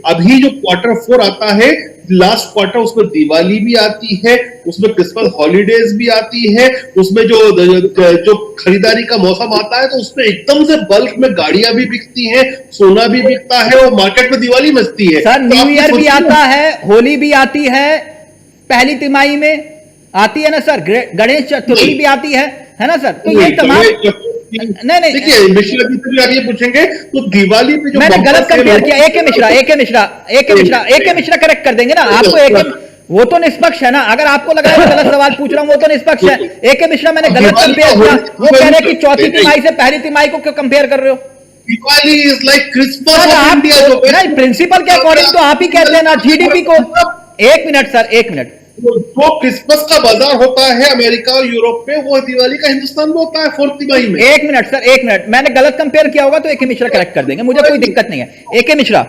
अभी जो Q4 आता है, लास्ट क्वार्टर, उसमें दिवाली भी आती है, उसमें क्रिसमस हॉलीडेज भी आती है, उसमें जो खरीदारी का मौसम आता है, तो उसमें एकदम से बल्क में गाड़ियां भी बिकती हैं, सोना भी बिकता है और मार्केट में दिवाली मचती है। सर न्यू ईयर भी आता है, होली भी आती है, पहली तिमाही में आती है ना सर, गणेश चतुर्थी भी आती है ना सर। तो ये तमाम नहीं देखिए, मिश्रा जी से भी आप ये पूछेंगे तो दिवाली पे जो मैंने गलत कंपेयर किया। एके मिश्रा करेक्ट कर देंगे ना आपको। वो तो निष्पक्ष है ना, अगर आपको लगा है गलत सवाल पूछ रहा हूं, वो तो निष्पक्ष है। एके मिश्रा मैंने गलत कंपेयर किया। वो कह रहे कि चौथी तिमाही से पहली तिमाही को क्यों कंपेयर कर रहे हो? Diwali is like Christmas of India. नहीं, प्रिंसिपल के अकॉर्डिंग तो आप ही कहते हैं ना, जीडीपी को। एक मिनट जो क्रिसमस का बाजार होता है अमेरिका और यूरोप में, वो दिवाली का हिंदुस्तान में होता है 4th तिमाही में। एक मिनट, मैंने गलत कंपेयर किया होगा तो एके मिश्रा करेक्ट कर देंगे, मुझे कोई दिक्कत नहीं है। एके मिश्रा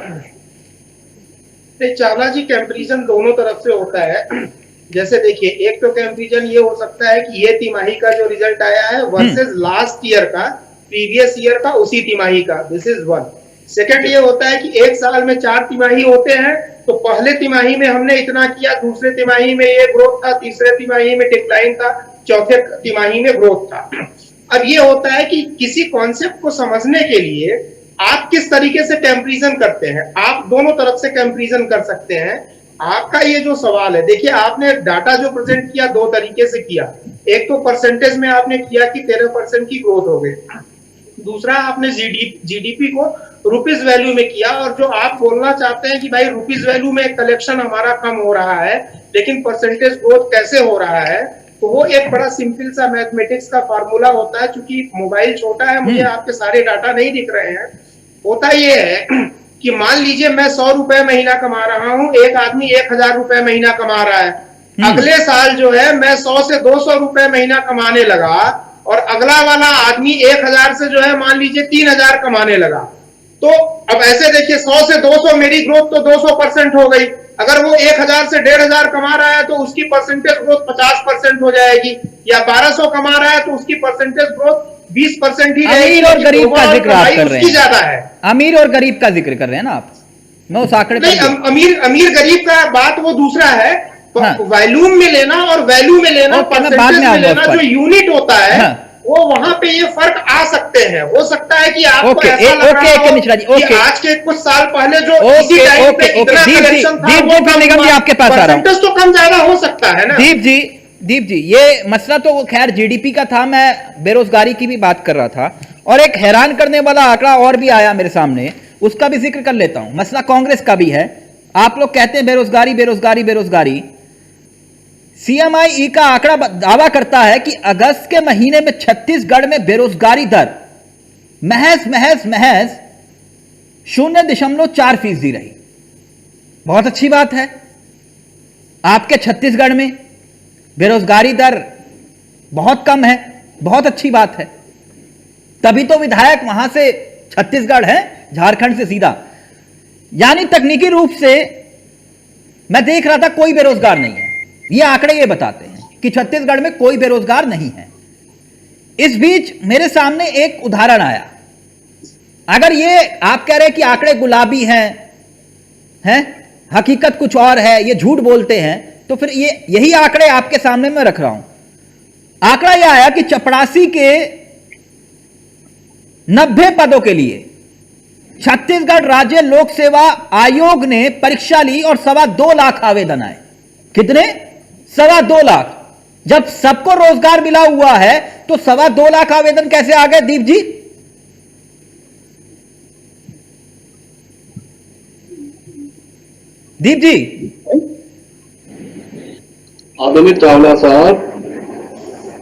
चावला जी, कंपैरिजन दोनों तरफ से होता है। जैसे देखिए, एक तो कंपैरिजन ये हो सकता है कि ये तिमाही का जो रिजल्ट आया है वर्सेस लास्ट ईयर का, प्रीवियस ईयर का उसी तिमाही का, दिस इज वन। सेकंड ये होता है कि एक साल में 4 तिमाही होते हैं, तो पहले तिमाही में हमने इतना किया, दूसरे तिमाही में ये ग्रोथ था, तीसरे तिमाही में डिक्लाइन था, चौथे तिमाही में ग्रोथ था। अब ये होता है कि किसी कॉन्सेप्ट को समझने के लिए आप किस तरीके से कंपैरिजन करते हैं। आप दोनों तरफ से कंपैरिजन कर सकते हैं। आपका ये जो सवाल है, देखिए आपने डाटा जो प्रेजेंट किया 2 तरीके से किया। एक तो परसेंटेज में आपने किया कि 13% की ग्रोथ हो गई, दूसरा आपने जीडीपी को रुपीज वैल्यू में किया। और जो आप बोलना चाहते हैं कि भाई रुपीज वैल्यू में कलेक्शन हमारा कम हो रहा है, लेकिन परसेंटेज ग्रोथ कैसे हो रहा है, तो वो एक बड़ा सिंपल सा मैथमेटिक्स का फार्मूला होता है। चूंकि मोबाइल छोटा है, मुझे आपके सारे डाटा नहीं दिख रहे हैं। होता ये है कि मान लीजिए मैं 100 रुपए महीना कमा रहा हूं, एक आदमी 1000 रुपए महीना कमा रहा है। अगले साल जो है मैं 100 से 200 रुपए महीना कमाने लगा, और अगला वाला आदमी 1000 से जो है मान लीजिए 3000 कमाने लगा। तो अब ऐसे देखिए, 100 से 200 मेरी ग्रोथ तो 200% हो गई। अगर वो 1000 से 1500 कमा रहा है तो उसकी परसेंटेज ग्रोथ 50% हो जाएगी, या 1200 कमा रहा है तो उसकी परसेंटेज ग्रोथ 20% ही रहेगी। अमीर और गरीब का जिक्र आप कर रहे हैं, ज्यादा है। अमीर और गरीब का जिक्र कर रहे हैं ना आप, मैं उस आंकड़े नहीं, अमीर गरीब का बात वो दूसरा है। वॉल्यूम में लेना और वैल्यू में लेना, परसेंटेज में लेना, जो यूनिट होता है वो वहां पे ये फर्क आ सकते हैं। हो सकता है कि आपको ऐसा लग रहा हो कि आज के कुछ साल पहले जो इसी टाइम पे इतना कलेक्शन था, वो आपके पास आ रहा हूं, परसेंटेज तो कम ज्यादा हो सकता है ना। दीप जी, ये मसला तो खैर जीडीपी का था, मैं बेरोजगारी की भी बात कर रहा था। और एक हैरान करने वाला आंकड़ा और भी आया मेरे सामने, उसका भी जिक्र कर लेता हूं। मसला कांग्रेस का भी है। आप लोग कहते हैं बेरोजगारी बेरोजगारी बेरोजगारी। सीएमआई का आंकड़ा दावा करता है कि अगस्त के महीने में छत्तीसगढ़ में बेरोजगारी दर महज 0.4% रही। बहुत अच्छी बात है, आपके छत्तीसगढ़ में बेरोजगारी दर बहुत कम है, बहुत अच्छी बात है। तभी तो विधायक वहां से छत्तीसगढ़ है, झारखंड से सीधा। यानी तकनीकी रूप से मैं देख रहा था कोई बेरोजगार नहीं है। ये आंकड़े ये बताते हैं कि छत्तीसगढ़ में कोई बेरोजगार नहीं है। इस बीच मेरे सामने एक उदाहरण आया। अगर ये आप कह रहे हैं कि आंकड़े गुलाबी हैं, हकीकत कुछ और है, ये झूठ बोलते हैं, तो फिर यही आंकड़े आपके सामने मैं रख रहा हूं। आंकड़ा यह आया कि चपरासी के 90 पदों के लिए छत्तीसगढ़ राज्य लोक सेवा आयोग ने परीक्षा ली और 2.25 लाख आवेदन आए। कितने? 2.25 लाख। जब सबको रोजगार मिला हुआ है तो 2.25 लाख आवेदन कैसे आ गए दीप जी? दीप जी, आदरणीय चावला साहब,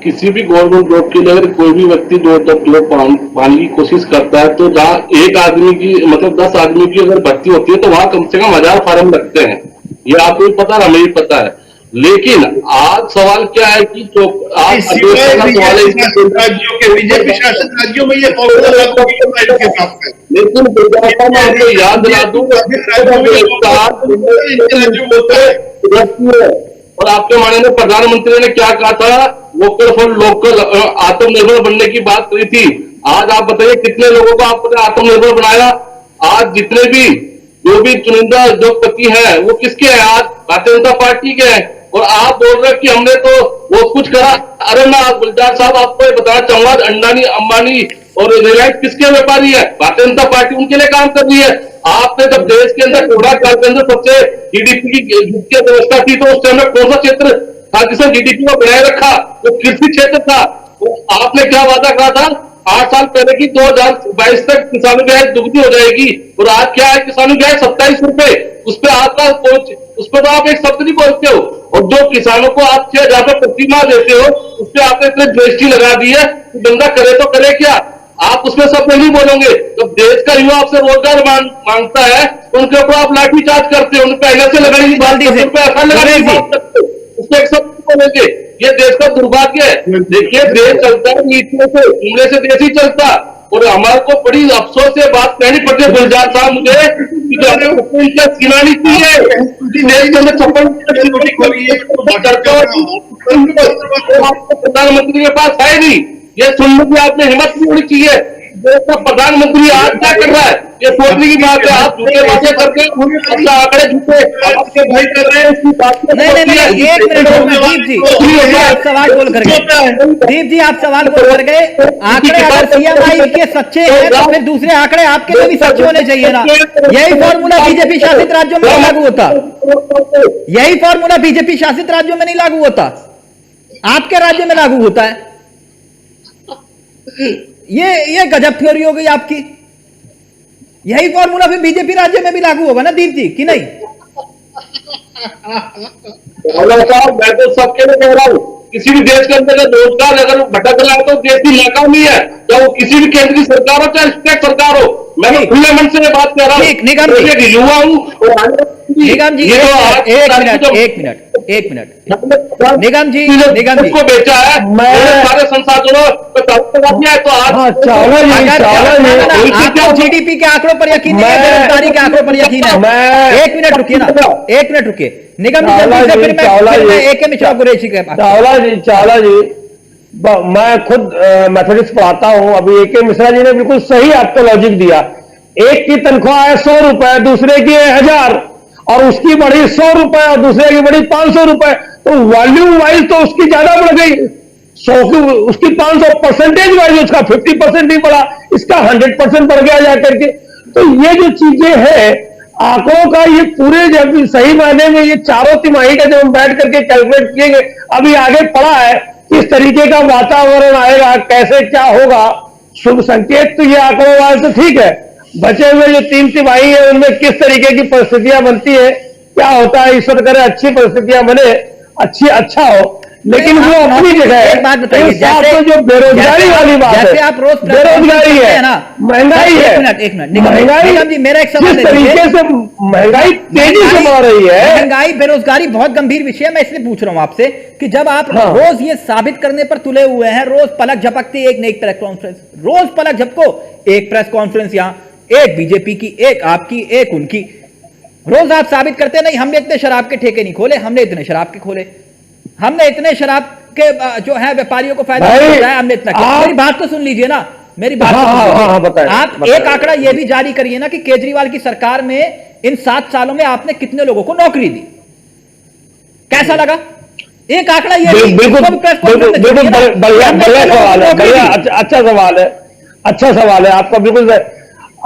किसी भी गवर्नमेंट जॉब के लिए अगर कोई भी व्यक्ति 2 जॉब पाने की कोशिश करता है, तो जहां एक आदमी की मतलब 10 आदमी की अगर भर्ती होती है तो वहां कम से कम 1000 फार्म लगते हैं। ये आपको भी पता है, हमें भी पता है। लेकिन आज सवाल क्या है कि आज बीजेपी शासित राज्यों में ये लेकिन मैं आपको याद दिला दूं, और आपके माननीय प्रधानमंत्री ने क्या कहा था, वोकल फॉर लोकल, आत्मनिर्भर बनने की बात करी थी। आज आप बताइए कितने लोगों को आपने आत्मनिर्भर बनाया? आज जितने भी जो भी चुनिंदा उद्योगपति हैं वो किसके हैं? आज भारतीय जनता पार्टी के हैं। और आप बोल रहे हैं कि हमने तो बहुत कुछ करा। अरे मैं गुलजार साहब आपको ये बताना चाहूंगा, अंडानी अंबानी और रिलायंस किसके व्यापारी है? भारतीय जनता पार्टी उनके लिए काम कर रही है। आपने जब देश के अंदर कोरोना काल के अंदर सबसे जीडीपी की व्यवस्था थी तो उस टाइम में कौन सा क्षेत्र था जिसने जीडीपी को बनाए रखा? वो कृषि क्षेत्र था। तो आपने क्या वादा करा था 8 साल पहले की 2022 तक किसानों की आय दुगनी हो जाएगी, और आज क्या है? किसानों की आय 27 रुपए। उस पर आपका उस पर तो आप एक शब्द नहीं बोलते हो। और जो किसानों को आप 6,000 रुपए प्रति माह देते हो उस पर आपने इतने जीएसटी लगा दी है कि बंदा करे तो करे क्या? आप उसमें शब्द नहीं बोलोगे। जब देश का युवा आपसे रोजगार मांगता है तो उनके ऊपर आप लाठीचार्ज करते हो, उन पहले से लगाने की बात करते हो, उस पर एक शब्द बोलेंगे। ये देश का दुर्भाग्य है। देखिए देश चलता है नीतियों से, उंगले से देश ही चलता। और हमारे को बड़ी अफसोस से बात कहनी पड़ती है गुलजार साहब मुझे कि जो हमें सीमा नीति है देश के अंदर प्रधानमंत्री के पास है नहीं। ये सुनने की आपने हिम्मत नहीं होनी चाहिए। देश का प्रधानमंत्री आज क्या कर रहा है ये सोचने की बात है। आप झूठे बातें करके अपना आंकड़े झूठे आपके भाई कर रहे हैं उसकी बात नहीं, एक मिनट दीप जी आप सवाल बोल कर गए। दीप जी आप सवाल बोल कर गए। आंकड़े अगर सीएमआई के सच्चे हैं तो फिर दूसरे आंकड़े आपके लिए भी सच्चे होने चाहिए ना। यही फॉर्मूला बीजेपी शासित राज्यों में नहीं लागू होता। यही फॉर्मूला बीजेपी शासित राज्यों में नहीं लागू होता, आपके राज्य में लागू होता है। ये गजब थ्योरी हो गई आपकी। यही फॉर्मूला फिर बीजेपी राज्य में भी लागू होगा ना दीप जी, कि नहीं? साहब मैं तो सबके लिए कह रहा हूँ, किसी भी देश के अंदर रोजगार अगर भटक रहा है तो देश की नाकामी है, चाहे वो किसी भी केंद्र की सरकार हो चाहे स्टेट सरकार हो। मैं तो खुले मन से बात कर रहा हूँ, निगम जी युवा हूँ। निगम जी एक मिनट निगम जी को बेचा है सारे संसाधनों तो आपको जीडीपी के आंकड़ों पर यकीन नहीं है, बेरोजगारी के आंकड़ों पर यकीन है। एक मिनट रुकिए ना, एक मिनट रुकिए निगम जी, फिर मैं AK मिश्रा कुरैशी के पास। चावला जी मैं खुद मैथमेटिक्स पढ़ाता हूं। अभी AK मिश्रा जी ने बिल्कुल सही आपको लॉजिक दिया। एक की तनख्वाह है 100 रुपए, दूसरे की 1000, और उसकी बढ़ी 100 रुपए और दूसरे की बढ़ी 500 रुपए, तो वॉल्यूम वाइज तो उसकी ज्यादा बढ़ गई। 100 की उसकी 500, परसेंटेज वाइज उसका 50% नहीं बढ़ा, इसका 100% बढ़ गया जाकर के। तो ये जो चीजें हैं आंकड़ों का, ये पूरे जब सही मायने में ये चारों तिमाही का जब हम बैठ करके कैलकुलेट किएंगे, अभी आगे पड़ा है किस तरीके का वातावरण आएगा, कैसे क्या होगा, शुभ संकेत तो ये आंकड़ों वाले तो ठीक है। बचे हुए जो 3 तिमाही है उनमें किस तरीके की परिस्थितियां बनती है, क्या होता है, ईश्वर करे अच्छी परिस्थितियां बने, अच्छा हो। लेकिन वो अपनी जगह है। एक बात बताइए, जैसे जो बेरोजगारी वाली बात है, जैसे आप रोज बेरोजगारी है ना, महंगाई है, एक मिनट निगम जी मेरा एक सवाल है, जिस तरीके से महंगाई तेजी से बढ़ रही है, महंगाई बेरोजगारी बहुत गंभीर विषय है। मैं इसलिए पूछ रहा हूं आपसे कि जब आप रोज ये साबित करने पर तुले हुए हैं, रोज पलक झपकती एक न एक प्रेस कॉन्फ्रेंस, रोज पलक झपको एक प्रेस कॉन्फ्रेंस, यहां एक बीजेपी की, एक आपकी, एक उनकी, रोज आप साबित करते नहीं हमने इतने शराब के ठेके नहीं खोले, हमने इतने शराब के खोले, हमने इतने शराब के जो है व्यापारियों को फायदा पहुंचाया, हमने इतना किया। मेरी बात तो सुन लीजिए ना, मेरी बात आप एक आंकड़ा यह भी जारी करिए ना कि केजरीवाल की सरकार में इन 7 सालों में आपने कितने लोगों को नौकरी दी, कैसा लगा? एक आंकड़ा ये बिल्कुल बढ़िया सवाल है, बढ़िया अच्छा सवाल है आपका। बिल्कुल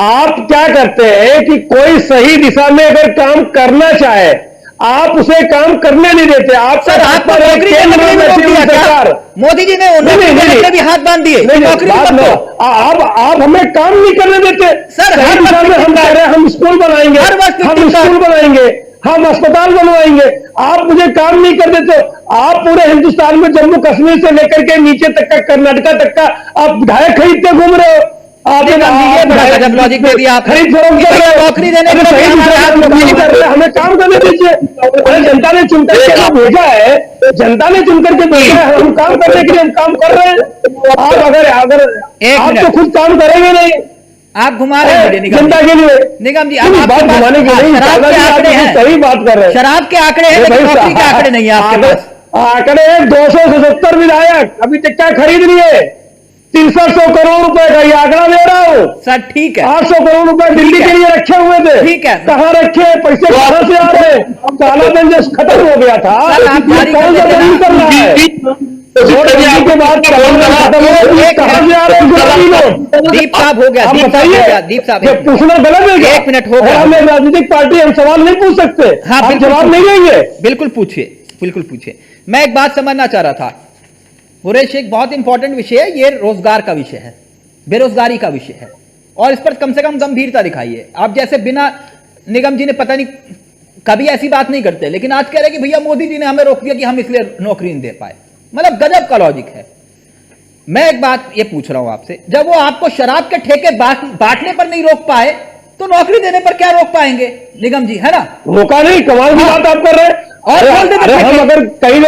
आप क्या करते हैं कि कोई सही दिशा में अगर काम करना चाहे आप उसे काम करने नहीं देते। आप सर आपको नौकरी सरकार मोदी जी ने भी हाथ बांध दिए, आप हमें काम नहीं करने देते। सर हर दिशा में हम कह रहे हैं हम स्कूल बनाएंगे, हम स्कूल बनाएंगे, हम अस्पताल बनवाएंगे, आप मुझे काम नहीं कर देते। आप पूरे हिंदुस्तान में जम्मू कश्मीर से लेकर के नीचे तक का कर्नाटका तक का आप विधायक खरीदते घूम रहे हो। लॉजिक दे दिया, खरीद फरोख्त कर रहे हो, नौकरी देने के लिए हमें काम करने दीजिए। जनता ने चुन करके भेजा है, जनता ने चुन करके भेजा है, हम काम करने के लिए हम काम कर रहे हैं। आप अगर आप तो खुद काम करेंगे नहीं, आप घुमा रहे हैं जनता के लिए। निगम जी बात घुमाने के लिए शराब के आंकड़े हैं, सही बात कर रहे हैं, शराब के आंकड़े हैं, नौकरी के आंकड़े नहीं है आपके पास। आंकड़े 277 विधायक अभी तक क्या खरीद लिए, 6300 करोड़ रुपए का ये आंकड़ा दे रहा हूं सर ठीक है, 800 करोड़ रुपए दिल्ली के लिए रखे हुए थे। ठीक है। कहाँ रखे, पैसे कहां से आ रहे? कालाधन जो खत्म हो गया था, सर, आप ये जारी कौन कर सा देते दलील कर रहा है? नोटबंदी के बाद कालाधन खत्म हो गया, कहां से आ रहे हैं? दीप साहब हो गया, आप दीप साहब हो बताइए, गया, दीप साहब ये पूछना गलत है क्या? 1 मिनट हो और गया। हम एक राजनीतिक पार्टी, हम सवाल नहीं पूछ सकते? हाँ, आप बिल्कुल जवाब नहीं देंगे? बिल्कुल पूछिए, बिल्कुल पूछिए। मैं एक बात समझना चाह रहा था, गुरेश, एक बहुत इंपॉर्टेंट विषय है, ये रोजगार का विषय है, बेरोजगारी का विषय है, और इस पर कम से कम गंभीरता दिखाइए। आप जैसे बिना, निगम जी ने पता नहीं कभी ऐसी बात नहीं करते, लेकिन आज कह रहे हैं कि भैया मोदी जी ने हमें रोक दिया कि हम इसलिए नौकरी नहीं दे पाए। मतलब गजब का लॉजिक है। मैं एक बात ये पूछ रहा हूं आपसे, जब वो आपको शराब के ठेके बांटने पर नहीं रोक पाए, तो नौकरी देने पर क्या रोक पाएंगे निगम जी, है ना? रोका नहीं, कमाल की बात आप कर रहे हैं। और बोल देते अरे हम अगर कहीं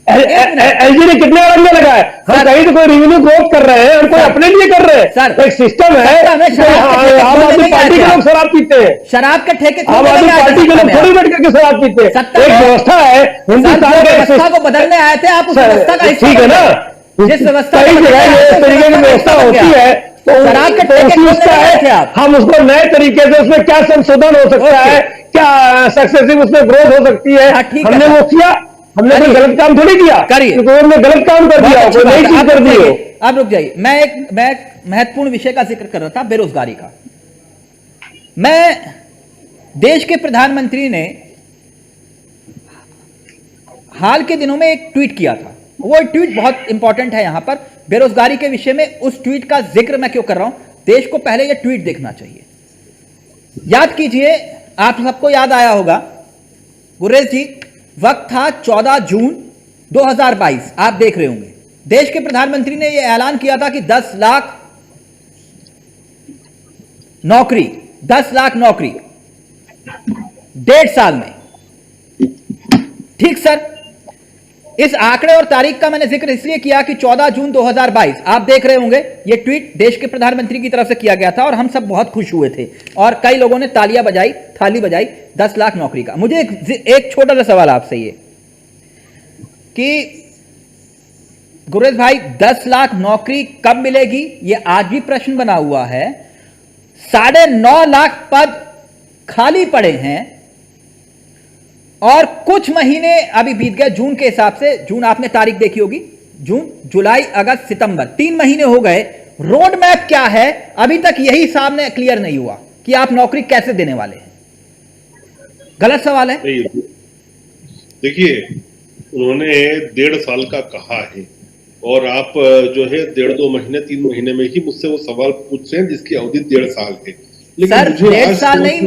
एलजी ने कितने रंगे लगाए, हम कहीं तो कोई रेवेन्यू ग्रोथ कर रहे हैं, हम कोई अपने लिए कर रहे हैं। सर, एक सिस्टम है, आम आदमी पार्टी के लोग शराब पीते हैं, शराब के ठेके आम आदमी पार्टी के लोग थोड़ी बैठ करके शराब पीते हैं। एक व्यवस्था है हिंदुस्तान के, व्यवस्था को बदलने आए थे आप, उस व्यवस्था का हिस्सा ठीक है ना? जिस व्यवस्था कई जगह इस तरीके की व्यवस्था होती है, तो शराब के ठेके उसी खोलने उसका आए थे है, आप। हम उसको नए तरीके से, उसमें क्या संशोधन हो सकता है, क्या सक्सेसिव उसमें ग्रोथ हो सकती है, हाँ, ठीक है, हमने वो किया। हमने कोई गलत काम थोड़ी किया, करिए। उन्होंने गलत काम कर दिया, कोई नई चीज कर दी हो। आप रुक जाइए, मैं एक महत्वपूर्ण विषय का जिक्र कर रहा था, बेरोजगारी का। मैं देश के प्रधानमंत्री ने हाल के दिनों में एक ट्वीट किया था, वो ट्वीट बहुत इंपॉर्टेंट है यहां पर बेरोजगारी के विषय में। उस ट्वीट का जिक्र मैं क्यों कर रहा हूं, देश को पहले यह ट्वीट देखना चाहिए। याद कीजिए, आप सबको याद आया होगा गुरेश जी, वक्त था 14 जून 2022, आप देख रहे होंगे, देश के प्रधानमंत्री ने यह ऐलान किया था कि 10 लाख नौकरी, 10 लाख नौकरी 1.5 साल में। ठीक सर, इस आंकड़े और तारीख का मैंने जिक्र इसलिए किया कि 14 जून 2022, आप देख रहे होंगे, यह ट्वीट देश के प्रधानमंत्री की तरफ से किया गया था और हम सब बहुत खुश हुए थे और कई लोगों ने तालियां बजाई, थाली बजाई 10 लाख नौकरी का। मुझे एक छोटा सा सवाल आपसे ये कि गुरेश भाई, 10 लाख नौकरी कब मिलेगी, यह आज भी प्रश्न बना हुआ है। 9.5 लाख पद खाली पड़े हैं और कुछ महीने अभी बीत गए, जून के हिसाब से, जून आपने तारीख देखी होगी, जून, जुलाई, अगस्त, सितंबर, 3 महीने हो गए। रोड मैप क्या है, अभी तक यही सामने क्लियर नहीं हुआ कि आप नौकरी कैसे देने वाले हैं। गलत सवाल है। देखिए, उन्होंने 1.5 साल का कहा है और आप जो है 1.5-2 महीने 3 महीने में ही मुझसे वो सवाल पूछ रहे हैं जिसकी अवधि 1.5 साल है। लेकिन सर, 1.5 साल नहीं,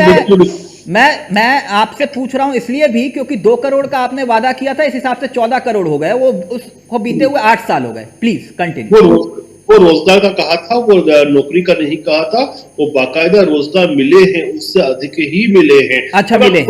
मैं आपसे पूछ रहा हूं इसलिए भी क्योंकि 2 करोड़ का आपने वादा किया था, इस हिसाब से 14 करोड़ हो गए, वो उसको बीते हुए 8 साल हो गए। Please continue. वो रोजगार का कहा था, वो नौकरी का नहीं कहा था। वो बाकायदा रोजगार मिले हैं, उससे अधिक ही मिले हैं। अच्छा, मिले हैं।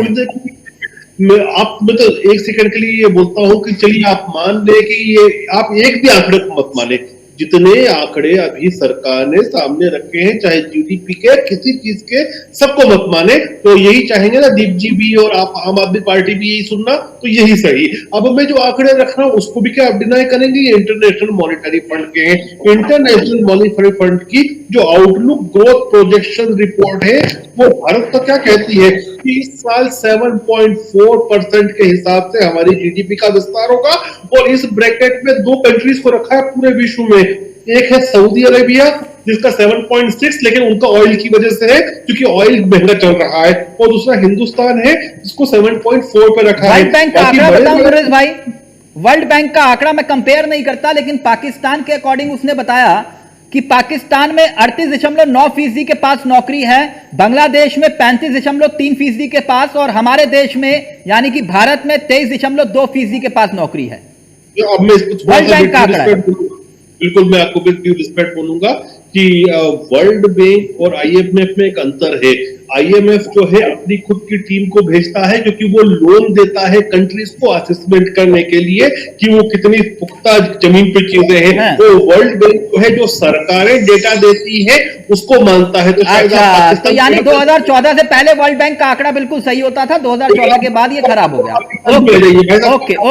मैं तो 1 सेकंड के लिए ये बोलता हूं कि चलिए आप मान ले कि ये, आप एक भी आंकड़े को मत माने, जितने आंकड़े अभी सरकार ने सामने रखे हैं, चाहे जीडीपी के, किसी चीज के, सबको मत माने। तो यही चाहेंगे ना दीप जी भी और आप आम आदमी पार्टी भी यही सुनना, तो यही सही। अब मैं जो आंकड़े रख रहा हूं उसको भी क्या आप डिनाई करेंगे? ये इंटरनेशनल मॉनेटरी फंड के हैं। इंटरनेशनल मॉनेटरी फंड की जो आउटलुक ग्रोथ प्रोजेक्शन रिपोर्ट है, वो भारत का क्या कहती है कि इस साल 7.4% के हिसाब से हमारी जीडीपी का विस्तार होगा। और इस ब्रैकेट में 2 कंट्रीज को रखा है पूरे विश्व में, एक है सऊदी अरेबिया जिसका 7.6, लेकिन उनका ऑयल की वजह से है क्योंकि ऑयल महंगा चल रहा है, और दूसरा हिंदुस्तान है जिसको 7.4 पे रखा है। वर्ल्ड बैंक का आंकड़ा बताऊं गुरेश भाई, वर्ल्ड बैंक का आंकड़ा मैं कंपेयर नहीं करता, लेकिन पाकिस्तान के अकॉर्डिंग उसने बताया कि पाकिस्तान में 38.9% के पास नौकरी है, बांग्लादेश में 35.3% के पास, और हमारे देश में यानी कि भारत में 23.2% के पास नौकरी है। अब मैं इसको वर्ल्ड बैंक का आंकड़ा है। बिल्कुल, मैं आपको बिल्कुल रिस्पेक्ट बोलूंगा कि वर्ल्ड बैंक और आईएमएफ में एक अंतर है। आईएमएफ जो है अपनी खुद की टीम को भेजता है क्योंकि वो लोन देता है कंट्रीज को असेसमेंट करने के लिए कि वो कितनी पुख्ता जमीन पे चीजें हैं। तो वर्ल्ड बैंक जो है जो सरकारें डेटा देती है उसको मानता है। तो अच्छा, तो यानी 2014 से पहले वर्ल्ड बैंक का आंकड़ा बिल्कुल सही होता था, 2014 के बाद ये खराब हो गया।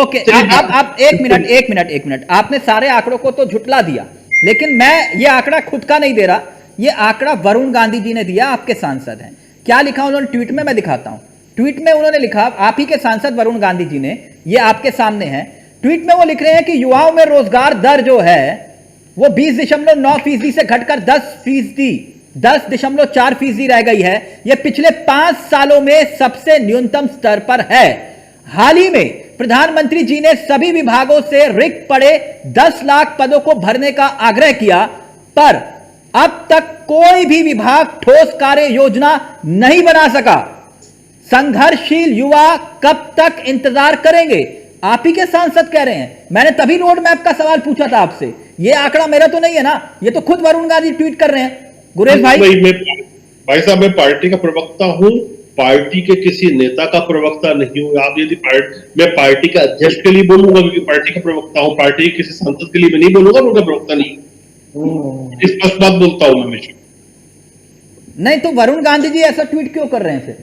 ओके, अब एक मिनट, आपने सारे आंकड़ों को तो झुटला दिया, लेकिन मैं ये आंकड़ा खुद का नहीं दे रहा, ये आंकड़ा वरुण गांधी जी ने दिया, आपके सांसद हैं। क्या लिखा उन्होंने ट्वीट में, मैं दिखाता हूं। ट्वीट में उन्होंने लिखा, आप ही के सांसद वरुण गांधी जी ने, ये आपके सामने है। ट्वीट में वो लिख रहे हैं कि युवाओं में रोजगार दर जो है वो 20.9% से घटकर 10.4% रह गई है। यह पिछले 5 सालों में सबसे न्यूनतम स्तर पर है। हाल ही में प्रधानमंत्री जी ने सभी विभागों से रिक्त पड़े 10 लाख पदों को भरने का आग्रह किया, पर अब तक कोई भी विभाग ठोस कार्य योजना नहीं बना सका। संघर्षशील युवा कब तक इंतजार करेंगे? आप ही के सांसद कह रहे हैं। मैंने तभी रोड मैप का सवाल पूछा था आपसे। ये आंकड़ा मेरा तो नहीं है ना, ये तो खुद वरुण गांधी ट्वीट कर रहे हैं। गुरेज भाई, भाई साहब, मैं पार्टी का प्रवक्ता हूं, पार्टी के किसी नेता का प्रवक्ता नहीं हूं। आप यदि मैं पार्टी के अध्यक्ष के लिए बोलूंगा क्योंकि पार्टी का प्रवक्ता हूं, पार्टी के किसी सांसद के लिए मैं नहीं बोलूंगा, उनका प्रवक्ता नहीं। इस स्पष्ट बात बोलता हूं मैं हमेशा। नहीं तो वरुण गांधी जी ऐसा ट्वीट क्यों कर रहे हैं फिर?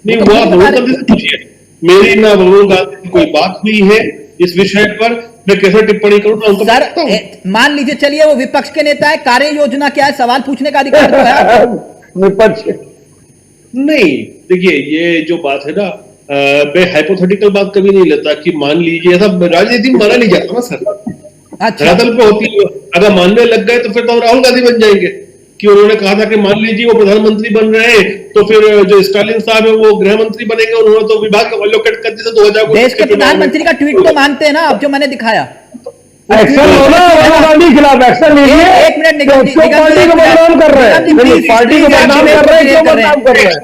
नहीं, वो आप वरुण गांधी से पूछिए। मेरी ना वरुण गांधी की कोई बात हुई है इस विषय पर, मैं कैसे टिप्पणी करूं? सर, मान लीजिए, चलिए वो विपक्ष के नेता है, कार्य योजना क्या है, सवाल पूछने का अधिकार तो है। विपक्ष नहीं, देखिए ये जो बात है ना, मैं हाइपोथेटिकल बात कभी नहीं लेता कि मान लीजिए, ऐसा राजनीति में माना नहीं जाता ना सर। अच्छा, धरातल पे होती है, अगर मानने लग गए तो फिर तो हम राहुल गांधी बन जाएंगे कि उन्होंने कहा था कि मान लीजिए वो प्रधानमंत्री बन रहे हैं तो फिर जो स्टालिन साहब है वो गृह मंत्री बनेंगे, उन्होंने तो विभाग एलोकेट कर दिया 2000 को। देश के प्रधानमंत्री का ट्वीट तो मानते हैं ना आप, जो मैंने दिखाया। एक्शन लो ना वरुण गांधी के खिलाफ, एक्शन लीजिए। एक मिनट, पार्टी को बदनाम कर रहे हैं, पार्टी को बदनाम कर रहे हैं, क्यों बदनाम कर रहे हैं?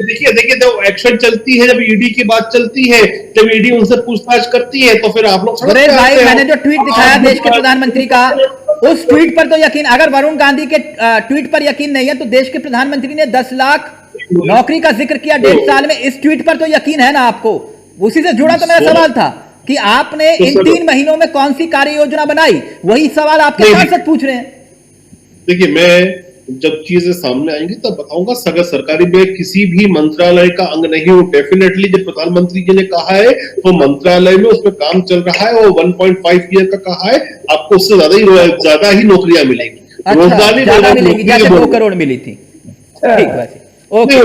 देखिए जब एक्शन चलती है, जब ईडी की बात चलती है, जब ईडी उनसे पूछताछ करती है तो फिर आप लोग सुरेश भाई, मैंने जो ट्वीट दिखाया देश के प्रधानमंत्री का, उस ट्वीट पर तो यकीन, अगर वरुण गांधी के ट्वीट पर यकीन नहीं है तो देश के प्रधानमंत्री ने 10 लाख नौकरी का जिक्र किया 1.5 साल में, इस ट्वीट पर तो यकीन है ना आपको? उसी से जुड़ा तो मेरा सवाल था कि आपने इन 3 महीनों में कौन सी कार्य योजना बनाई, वही सवाल आपके सांसद पूछ रहे हैं। देखिए, मैं जब चीजें सामने आएंगी तब बताऊंगा। अगर सरकारी में किसी भी मंत्रालय का अंग नहीं हूं, डेफिनेटली जब प्रधानमंत्री जी ने कहा है तो मंत्रालय में उसमें काम चल रहा है, वो 1.5 ईयर का कहा है, आपको उससे ज्यादा ही नौकरियां मिलेगी। रोजगार ज्यादा मिलेगी, जैसे 2 करोड़ मिली थी। ठीक है, ओके,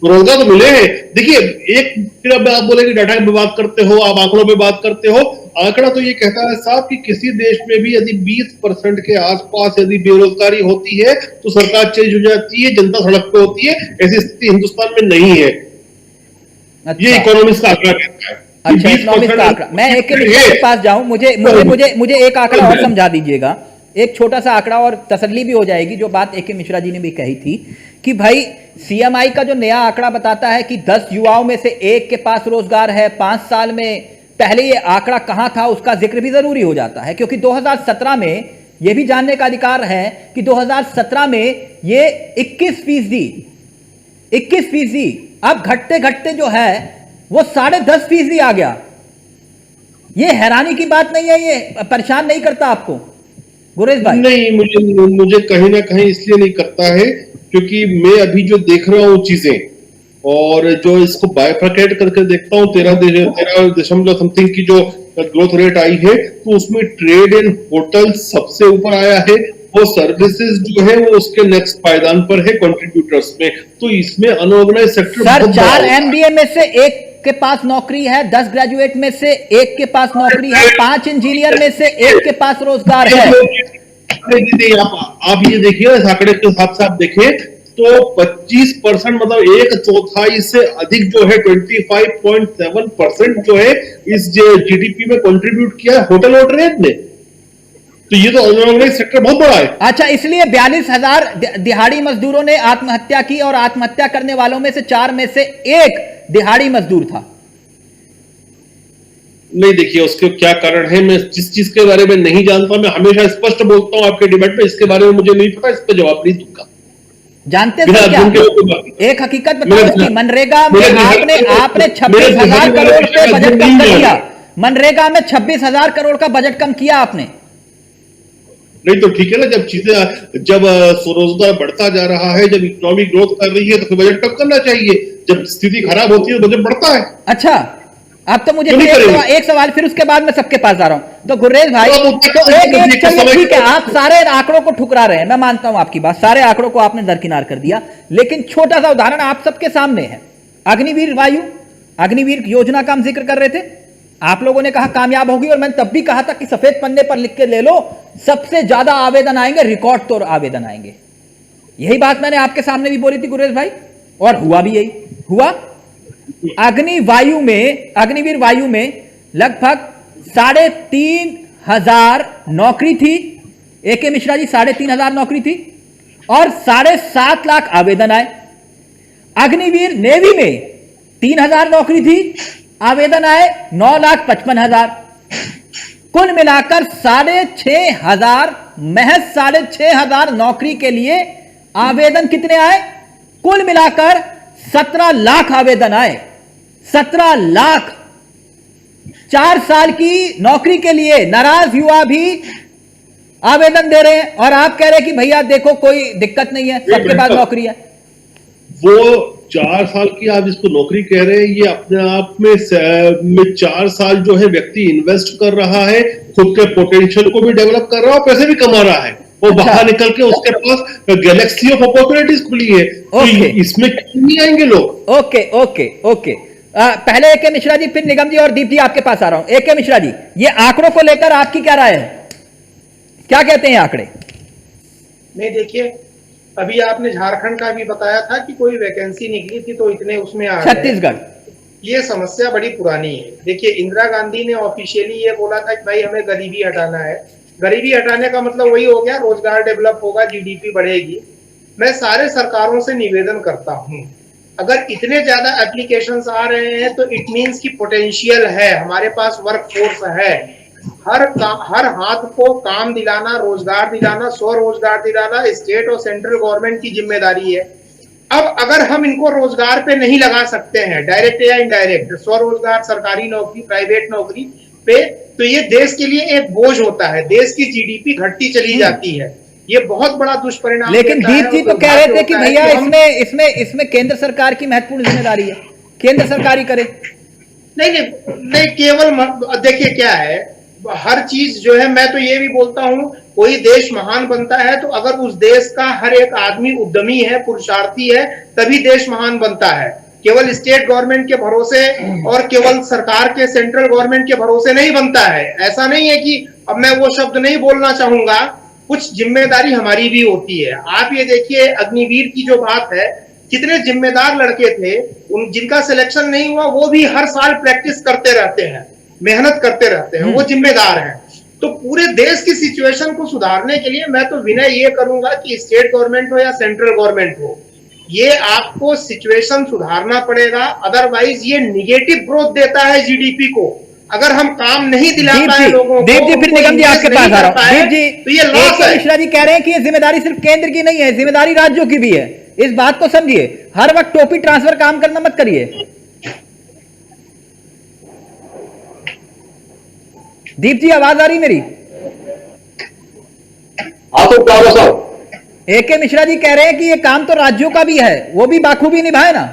रोजगार तो मिले हैं। देखिए, एक फिर अब आप बोलेंगे डाटा पे बात करते हो, आप आंकड़ों पे बात करते हो। आंकड़ा तो ये कहता है साहब कि किसी देश में भी यदि 20% के आसपास यदि बेरोजगारी होती है तो सरकार चेंज हो जाती है, जनता सड़क पे होती है। ऐसी स्थिति हिंदुस्तान में नहीं है। अच्छा। ये इकोनॉमिस्ट का आंकड़ा कहता है। अच्छा, इकोनॉमिस्ट का आंकड़ा। मैं एक के पास जाऊं, मुझे एक आंकड़ा और समझा दीजिएगा, एक छोटा सा आंकड़ा, और तसल्ली भी हो जाएगी जो बात ए.के. मिश्रा जी ने भी कही थी कि भाई सीएमआई का जो नया आंकड़ा बताता है कि 10 युवाओं में से 1 के पास रोजगार है 5 साल में। पहले ये आंकड़ा कहां था उसका जिक्र भी जरूरी हो जाता है, क्योंकि 2017 में यह भी जानने का अधिकार है कि 2017 में ये 21%, अब घटते घटते जो है वो 10.5% आ गया। ये हैरानी की बात नहीं है? ये परेशान नहीं करता आपको गुरेज भाई? नहीं, मुझे कहीं ना कहीं इसलिए नहीं करता है क्योंकि मैं अभी जो देख रहा हूँ चीजें, और जो इसको बाइफर्केट करके देखता हूँ, 13 समथिंग की जो ग्रोथ रेट आई है, तो उसमें ट्रेड एंड होटल सबसे ऊपर आया है, वो सर्विसेज जो है वो उसके नेक्स्ट पायदान पर है कंट्रीब्यूटर्स में। तो इसमें अनऑर्गेनाइज्ड सेक्टर सर, 4 MBA में से 1 के पास नौकरी है, 10 ग्रेजुएट में से 1 के पास नौकरी है, 5 इंजीनियर में से 1 के पास रोजगार है। आप ये देखिए, इस आंकड़े के हिसाब से आप देखें तो 25%, मतलब 1/4 से अधिक जो है 25.7% जो है इस जीडीपी में कंट्रीब्यूट किया होटल और ट्रेड ने। तो ये तो अनऑर्गेनाइज्ड सेक्टर बहुत बड़ा है। अच्छा, इसलिए 42,000 दिहाड़ी मजदूरों ने आत्महत्या की, और आत्महत्या करने वालों में से 4 में से 1 दिहाड़ी मजदूर था। नहीं, देखिए उसके क्या कारण है, मैं जिस चीज के बारे में नहीं जानता मैं हमेशा स्पष्ट बोलता हूं आपके डिबेट में। इसके बारे में मुझे नहीं पता, इस पर जवाब नहीं दूंगा। जानते हैं क्या? एक हकीकत बताओ इसकी, मनरेगा में आपने 26,000 करोड़ से बजट कम कर दिया। मनरेगा में 26,000 करोड़ का बजट कम किया आपने। नहीं तो ठीक है ना, जब स्वरोजगार बढ़ता जा रहा है, जब इकोनॉमिक ग्रोथ कर रही है तो फिर बजट कम करना चाहिए। जब स्थिति खराब होती है तो बजट बढ़ता है। अच्छा, अब तो मुझे क्यों नहीं करेंगे? एक सवाल फिर उसके बाद मैं सबके पास जा रहा हूं। तो गुर्रेज भाई, तो एक चलिए ठीक है, आप सारे आंकड़ों को ठुकरा रहे हैं, मैं मानता हूं आपकी बात, सारे आंकड़ों को आपने दरकिनार कर दिया, लेकिन छोटा सा उदाहरण आप सबके सामने है। अग्निवीर वायु, अग्निवीर योजना का हम जिक्र कर रहे थे, आप लोगों ने कहा कामयाब होगी, और मैंने तब भी कहा था कि सफेद पन्ने पर लिख के ले लो, सबसे ज्यादा आवेदन आएंगे, रिकॉर्ड तोड़ आवेदन आएंगे। यही बात मैंने आपके सामने भी बोली थी गुरेज भाई, और हुआ भी यही हुआ। अग्निवीर वायु में लगभग 3,500 नौकरी थी, AK मिश्रा जी 3,500 नौकरी थी, और 7.5 लाख आवेदन आए। अग्निवीर नेवी में 3,000 नौकरी थी, आवेदन आए 9,55,000। कुल मिलाकर 6,500, महज 6,500 नौकरी के लिए आवेदन कितने आए? कुल मिलाकर 17 लाख आवेदन आए। 17 लाख 4 साल की नौकरी के लिए नाराज युवा भी आवेदन दे रहे हैं, और आप कह रहे हैं कि भैया देखो कोई दिक्कत नहीं है, सबके पास नौकरी है। वो 4 साल की आप जिसको नौकरी कह रहे हैं, ये अपने आप में 4 साल जो है व्यक्ति इन्वेस्ट कर रहा है, खुद के पोटेंशियल को भी डेवलप कर रहा है और पैसे भी कमा रहा है। वो बाहर निकल के उसके पास गैलेक्सी ऑफ अपॉर्चुनिटीज खुली है। तो इसमें क्यों नहीं आएंगे लोग? ओके। पहले AK मिश्रा जी, फिर निगम जी और दीप जी आपके पास आ रहा हूं। AK मिश्रा जी, ये आंकड़ों को लेकर आपकी क्या राय है, क्या कहते हैं आंकड़े? नहीं, देखिए अभी आपने झारखंड का भी बताया था कि कोई वैकेंसी निकली थी तो इतने उसमें आ गए। छत्तीसगढ़, ये समस्या बड़ी पुरानी है। देखिए इंदिरा गांधी ने ऑफिशियली ये बोला था कि भाई हमें गरीबी हटाना है। गरीबी हटाने का मतलब वही हो गया, रोजगार डेवलप होगा, GDP बढ़ेगी। मैं सारे सरकारों से निवेदन करता हूं, अगर इतने ज्यादा एप्लीकेशंस आ रहे हैं तो इट मींस की पोटेंशियल है, हमारे पास वर्क फोर्स है। हर हाथ को काम दिलाना, रोजगार दिलाना, स्वरोजगार दिलाना स्टेट और सेंट्रल गवर्नमेंट की जिम्मेदारी है। अब अगर हम इनको रोजगार पे नहीं लगा सकते हैं, डायरेक्ट या इनडायरेक्ट, स्वरोजगार, सरकारी नौकरी, प्राइवेट नौकरी पे, तो ये देश के लिए एक बोझ होता है, देश की GDP घटती चली जाती है, ये बहुत बड़ा दुष्परिणाम। लेकिन दीप जी तो कह रहे थे कि भैया इसमें केंद्र सरकार की महत्वपूर्ण जिम्मेदारी है, केंद्र सरकार ही करे। नहीं, केवल देखिए क्या है, हर चीज जो है, मैं तो ये भी बोलता हूं, कोई देश महान बनता है तो अगर उस देश का हर एक आदमी उद्यमी है, पुरुषार्थी है, तभी देश महान बनता है। केवल स्टेट गवर्नमेंट के भरोसे और केवल सरकार के, सेंट्रल गवर्नमेंट के भरोसे नहीं बनता है। ऐसा नहीं है कि, अब मैं वो शब्द नहीं बोलना चाहूंगा, कुछ जिम्मेदारी हमारी भी होती है। आप ये देखिए अग्निवीर की जो बात है, कितने जिम्मेदार लड़के थे, जिनका सिलेक्शन नहीं हुआ, वो भी हर साल प्रैक्टिस करते रहते हैं, मेहनत करते रहते हैं, वो जिम्मेदार हैं। तो पूरे देश की सिचुएशन को सुधारने के लिए मैं तो विनय ये करूंगा कि स्टेट गवर्नमेंट हो या सेंट्रल गवर्नमेंट हो, ये आपको सिचुएशन सुधारना पड़ेगा, अदरवाइज ये निगेटिव ग्रोथ देता है GDP को। अगर हम काम नहीं दिला पाए लोगों को, देव जी फिर निगम जी आपके पास आ रहा हूं। देव जी, तो ये लॉस है। मिश्रा जी कह रहे हैं कि ये जिम्मेदारी सिर्फ केंद्र की नहीं है, जिम्मेदारी राज्यों की भी है। इस बात को समझिए, हर वक्त टोपी ट्रांसफर काम करना मत करिए। दीप जी आवाज आ रही मेरी? हाँ तो क्या हुआ साहब? AK मिश्रा जी कह रहे हैं कि ये काम तो राज्यों का भी है, वो भी बाखूबी निभाए ना,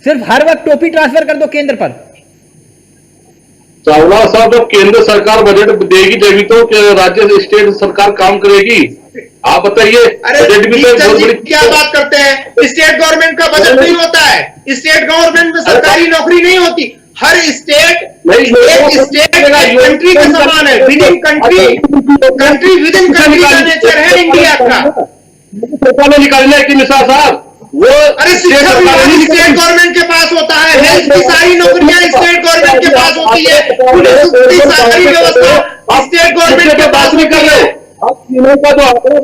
सिर्फ हर वक्त टोपी ट्रांसफर कर दो केंद्र पर। चावला साहब, जब केंद्र सरकार बजट देगी तभी तो राज्य स्टेट सरकार काम करेगी। आप बताइए। अरे क्या बात करते हैं, स्टेट गवर्नमेंट का बजट नहीं होता है, स्टेट गवर्नमेंट में सरकारी नौकरी नहीं होती। हर स्टेट कंट्री के समान है, with in country with in country का नेचर है इंडिया का। निकालना है कि मिश्रा साहब, वो अरे शिक्षा विभाग स्टेट गवर्नमेंट के पास होता है, हेल्थ की सारी नौकरियां स्टेट गवर्नमेंट के पास होती है, पुलिस की सारी व्यवस्था स्टेट गवर्नमेंट के पास नहीं कर रहे। अब तीनों का जो आंकड़ा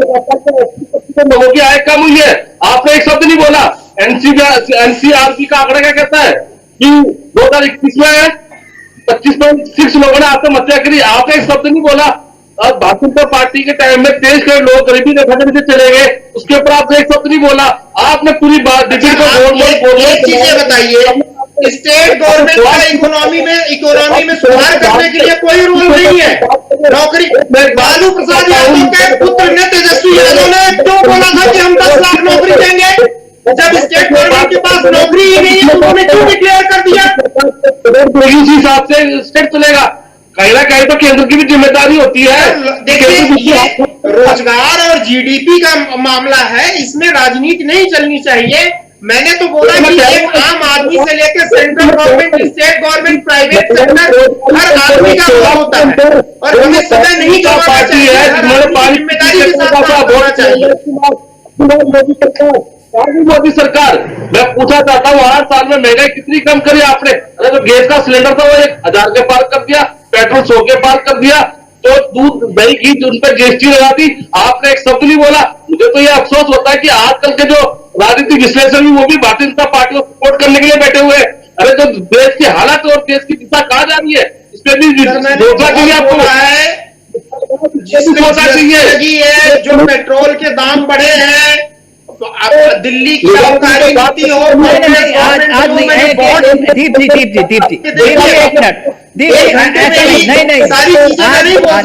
लोगों की आय कम हुई है, आपने एक शब्द नहीं बोला। NCRP का आंकड़ा क्या कहता है कि 2021 में 25.6 लोगों ने आत्महत्या करी, आपने एक शब्द नहीं बोला। अब भारतीय जनता पार्टी के टाइम में देश के लोग गरीबी रेखा के नीचे चले गए, उसके ऊपर आपने एक शब्द नहीं बोला। आपने पूरी बात चीजें बताइए, स्टेट गवर्नमेंट का इकोनॉमी में सुधार करने के लिए कोई रूल नहीं है। नौकरी, लालू प्रसाद यादव के पुत्र ने, तेजस्वी यादव ने क्यों बोला था कि हम 10 लाख नौकरी देंगे, जब स्टेट गवर्नमेंट के पास नौकरी ही नहीं है, उन्होंने क्यों डिक्लेयर कर दिया? उसी हिसाब से स्टेट चलेगा। कहीं ना कहीं तो केंद्र की भी जिम्मेदारी होती है। देखिए, ये रोजगार और जीडीपी का मामला है, इसमें राजनीति नहीं चलनी चाहिए। मैंने तो बोला कि एक आम आदमी से लेकर central government, state government, private sector, हर आदमी का रोल होता है और हमें समय नहीं गंवाना चाहिए। हर आदमी की जिम्मेदारी के साथ काम करना चाहिए। मोदी सरकार, मैं पूछा चाहता हूँ 8 साल में महंगाई कितनी कम करी आपने? अरे तो गैस का सिलेंडर था वो 1000 के पार कर दिया, पेट्रोल 100 के पार कर दिया, तो दूध दही घी उन पर जीएसटी लगा दी, आपने एक शब्द नहीं बोला। मुझे तो ये अफसोस होता है कि आजकल के जो राजनीतिक विश्लेषण भी वो भी भारतीय जनता पार्टी को सपोर्ट करने के लिए बैठे हुए हैं। अरे तो देश की हालत और देश की दिशा कहाँ जा रही है, इसमें भी सोचना चाहिए आपको। है जो पेट्रोल के दाम बढ़े हैं, तो अब दिल्ली की आबकारी नीति हो, आज नहीं, दीप जी एक मिनट, नहीं सारी चीजें मैं नहीं बोल सकता।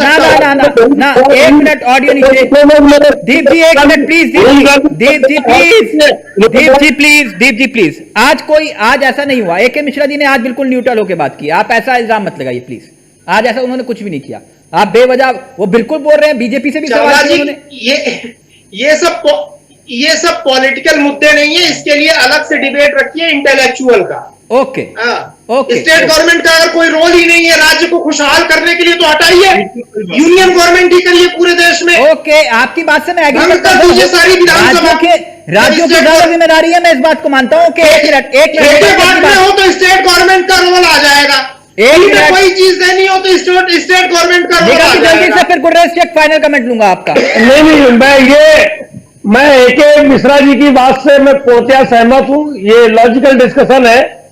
ना एक मिनट ऑडियो नीचे, दीप जी एक minute please, Deep ji please. आज ऐसा नहीं हुआ। AK मिश्रा जी ने आज बिल्कुल न्यूट्रल होकर बात की, आप ऐसा इल्जाम मत लगाइए प्लीज। आज ऐसा उन्होंने कुछ भी नहीं किया, आप बेवजह वो बिल्कुल बोल रहे हैं। बीजेपी से भी सवाल किया उन्होंने। ये सब पॉलिटिकल मुद्दे नहीं है, इसके लिए अलग से डिबेट रखिए इंटेलेक्चुअल का। ओके। स्टेट गवर्नमेंट का अगर कोई रोल ही नहीं है राज्य को खुशहाल करने के लिए तो हटाइए, यूनियन गवर्नमेंट ही करिए पूरे देश में। ओके, आपकी बात से मैं एग्री करता हूं। सारी विधानसभा राज्यों की ज्यादा जिम्मेदारी है, मैं इस बात को मानता हूं कि एक मिनट हो तो स्टेट गवर्नमेंट का रोल आ जाएगा। कोई चीज देनी हो तो स्टेट गवर्नमेंट का रोल आ जल्दी से, फिर गुररेज से एक फाइनल कमेंट लूंगा आपका। नहीं, मैं AK मिश्रा जी की बात से मैं पूर्णतः सहमत हूं। ये लॉजिकल डिस्कशन है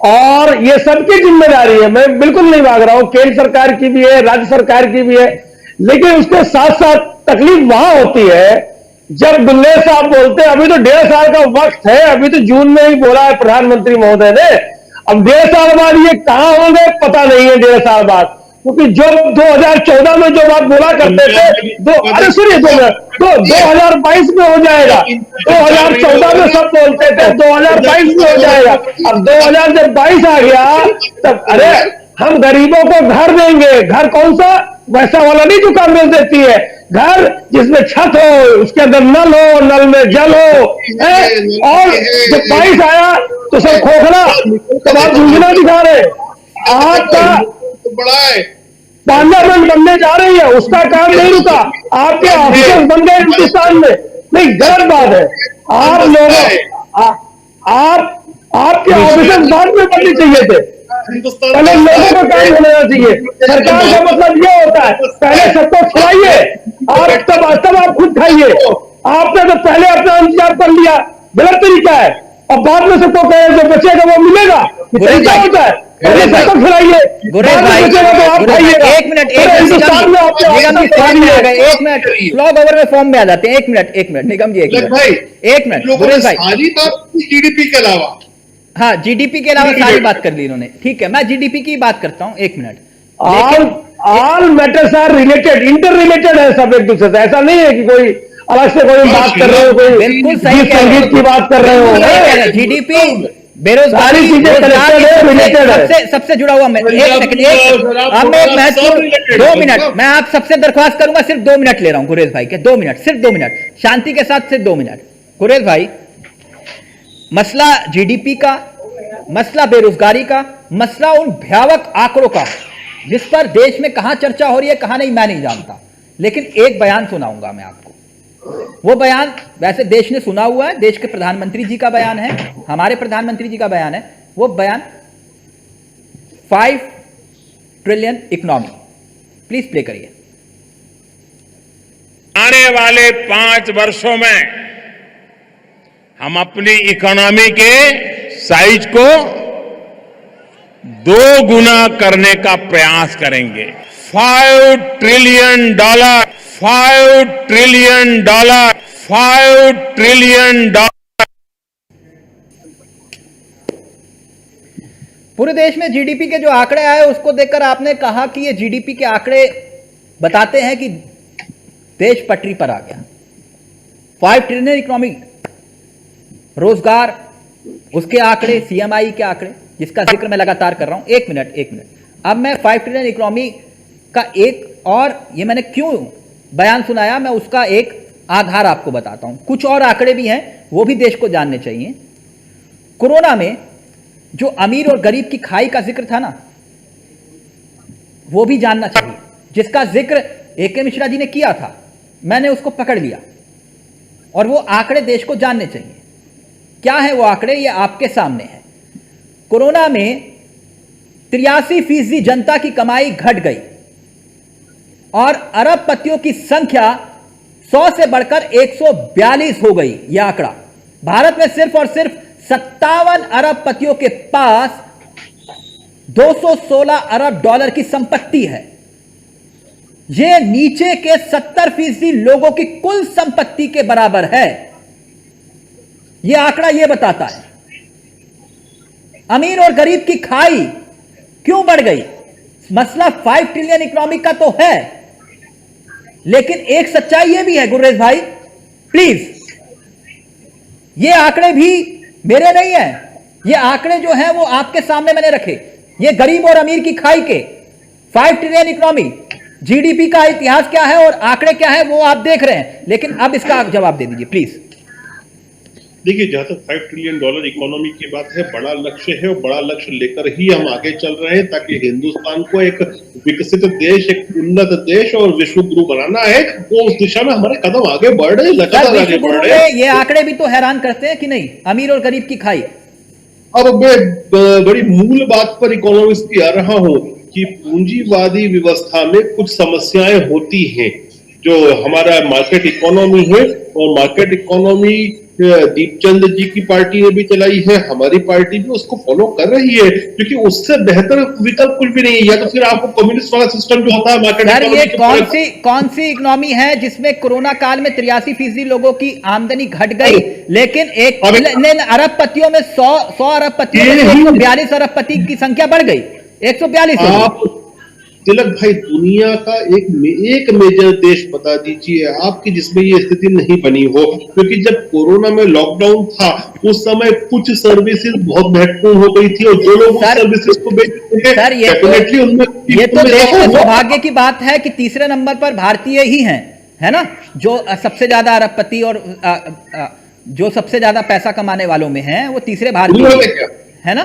और ये सबकी जिम्मेदारी है, मैं बिल्कुल नहीं भाग रहा हूं। केंद्र सरकार की भी है, राज्य सरकार की भी है, लेकिन उसके साथ साथ तकलीफ वहां होती है जब दुल्ले साहब बोलते हैं। अभी तो 1.5 साल का वक्त है, अभी तो जून में ही बोला है प्रधानमंत्री महोदय ने। अब 1.5 साल बाद ये कहां होंगे पता नहीं है। 1.5 साल बाद, क्योंकि जो 2014 में जो बात बोला करते थे, अरे सुनिए 2022 में हो जाएगा। 2014 में सब बोलते थे 2022 में हो जाएगा। अब 2022 आ गया तब अरे हम गरीबों को घर देंगे। घर कौन सा? वैसा वाला नहीं जो कांग्रेस देती है, घर जिसमें छत हो, उसके अंदर नल हो, नल में जल हो। और जब 22 आया तो सब खोखला, तब आप योजना दिखा रहे। आपका पार्लियामेंट बनने जा रही है, उसका काम नहीं रुका, आपके ऑफिसर्स बन गए हिंदुस्तान में। नहीं, गलत बात है। आप लोगों आपके ऑफिसर्स बाद में बनने चाहिए थे, पहले लोगों का काम होना चाहिए। सरकार का मतलब ये होता है पहले सबको खिलाइए, आप तब आप खुद खाइए। आपने तो पहले अपना इंतजाम कर लिया, गलत तरीका है। और बाद में सबको कहे जो बचेगा वो मिलेगा, तरीका होता है। पहले सबको खिलाइए, एक मिनट फ्लॉग ओवर में फॉर्म में आ जाते हैं। एक मिनट निगम जी, एक मिनट गुरेज भाई, सारी बात जीडीपी के अलावा, हाँ जीडीपी के अलावा सारी बात कर ली इन्होंने। ठीक है, मैं जीडीपी की बात करता हूं। एक minute, all matters are related, inter related है सब एक दूसरे से। ऐसा नहीं है कि कोई अलग से कोई बात कर रहे हो, कोई बिल्कुल सही संगीत की बात कर रहे हो। जीडीपी, बेरोजगारी, सबसे जुड़ा हुआ। एक सेकंड, अब मैं एक महत्वपूर्ण 2 मिनट, मैं आप सबसे दरख्वास्त करूंगा, सिर्फ 2 मिनट ले रहा हूं गुरेज भाई के। 2 मिनट, सिर्फ 2 मिनट शांति के साथ, सिर्फ 2 मिनट। गुरेज भाई, मसला जीडीपी का, मसला बेरोजगारी का, मसला उन भयावह आंकड़ों का जिस पर देश में कहां चर्चा हो रही है कहां नहीं, मैं नहीं जानता, लेकिन एक बयान सुनाऊंगा मैं आपको। वो बयान वैसे देश ने सुना हुआ है, देश के प्रधानमंत्री जी का बयान है, हमारे प्रधानमंत्री जी का बयान है। वो बयान 5 ट्रिलियन इकोनॉमी, प्लीज प्ले करिए। आने वाले 5 वर्षों में हम अपनी इकोनॉमी के साइज को 2 गुना करने का प्रयास करेंगे। $5 ट्रिलियन, $5 ट्रिलियन, $5 ट्रिलियन। पूरे देश में जीडीपी के जो आंकड़े आए उसको देखकर आपने कहा कि ये जीडीपी के आंकड़े बताते हैं कि देश पटरी पर आ गया। 5 ट्रिलियन इकोनॉमी, रोजगार, उसके आंकड़े, सीएमआई के आंकड़े, जिसका जिक्र मैं लगातार कर रहा हूं। एक मिनट। अब मैं 5 ट्रिलियन इकोनॉमी का एक और, ये मैंने क्यों बयान सुनाया, मैं उसका एक आधार आपको बताता हूं। कुछ और आंकड़े भी हैं, वो भी देश को जानने चाहिए। कोरोना में जो अमीर और गरीब की खाई का जिक्र था ना, वो भी जानना चाहिए, जिसका जिक्र ए.के. मिश्रा जी ने किया था। मैंने उसको पकड़ लिया और वो आंकड़े देश को जानने चाहिए। क्या है वो आंकड़े, ये आपके सामने है। कोरोना में 83% जनता की कमाई घट गई और अरबपतियों की संख्या 100 से बढ़कर 142 हो गई। यह आंकड़ा, भारत में सिर्फ और सिर्फ 57 अरबपतियों के पास 216 अरब डॉलर की संपत्ति है। यह नीचे के 70% लोगों की कुल संपत्ति के बराबर है। यह आंकड़ा यह बताता है अमीर और गरीब की खाई क्यों बढ़ गई। मसला 5 ट्रिलियन इकोनॉमी का तो है, लेकिन एक सच्चाई यह भी है गुर्रेज भाई, प्लीज, ये आंकड़े भी मेरे नहीं है, ये आंकड़े जो हैं वो आपके सामने मैंने रखे। ये गरीब और अमीर की खाई के 5 ट्रिलियन इकोनॉमी, जीडीपी का इतिहास क्या है और आंकड़े क्या है वो आप देख रहे हैं, लेकिन अब इसका आप जवाब दे दीजिए प्लीज। देखिए, जहां तक $5 ट्रिलियन इकोनॉमी की बात है, बड़ा लक्ष्य है और बड़ा लक्ष्य लेकर ही हम आगे चल रहे हैं, ताकि हिंदुस्तान को एक विकसित देश, एक उन्नत देश और विश्व गुरु बनाना है। तो उस दिशा में हमारे कदम आगे बढ़ रहे हैं, लगातार आगे बढ़ रहे हैं। ये आंकड़े भी तो हैरान करते हैं कि नहीं, अमीर और गरीब की खाई। अब मैं बड़ी मूल बात पर इकोनॉमिक्स की आ रहा हूं कि पूंजीवादी व्यवस्था में कुछ समस्याएं होती हैं। जो हमारा मार्केट इकोनॉमी है, और मार्केट इकोनॉमी दीपचंद जी की पार्टी ने भी चलाई है, हमारी पार्टी भी उसको फॉलो कर रही है, क्योंकि उससे बेहतर विकल्प कुछ भी नहीं है। या तो फिर आपको कम्युनिस्ट वाला सिस्टम जो होता है मार्केट इकोनॉमी, ये कौन सी इकोनॉमी है जिसमें कोरोना काल में 83% लोगों की आमदनी घट गई, लेकिन एक अरबपतियों में 100 अरबपतियों में 142 अरबपति की संख्या बढ़ गई, 142। तिलक भाई, दुनिया का एक मेजर देश बता दीजिए आपकी जिसमें ये स्थिति नहीं बनी हो, क्योंकि जब कोरोना में लॉकडाउन था उस समय कुछ सर्विसेज बहुत महत्वपूर्ण हो गई थी, और जो लोग उस सर्विसेज को बेचते हैं, सर, ये तो देश में सौभाग्य की बात है कि तीसरे नंबर पर भारतीय ही हैं, है ना, जो सबसे ज्यादा अरबपति और जो सबसे ज्यादा पैसा कमाने वालों में हैं, वो तीसरे भारतीय है ना।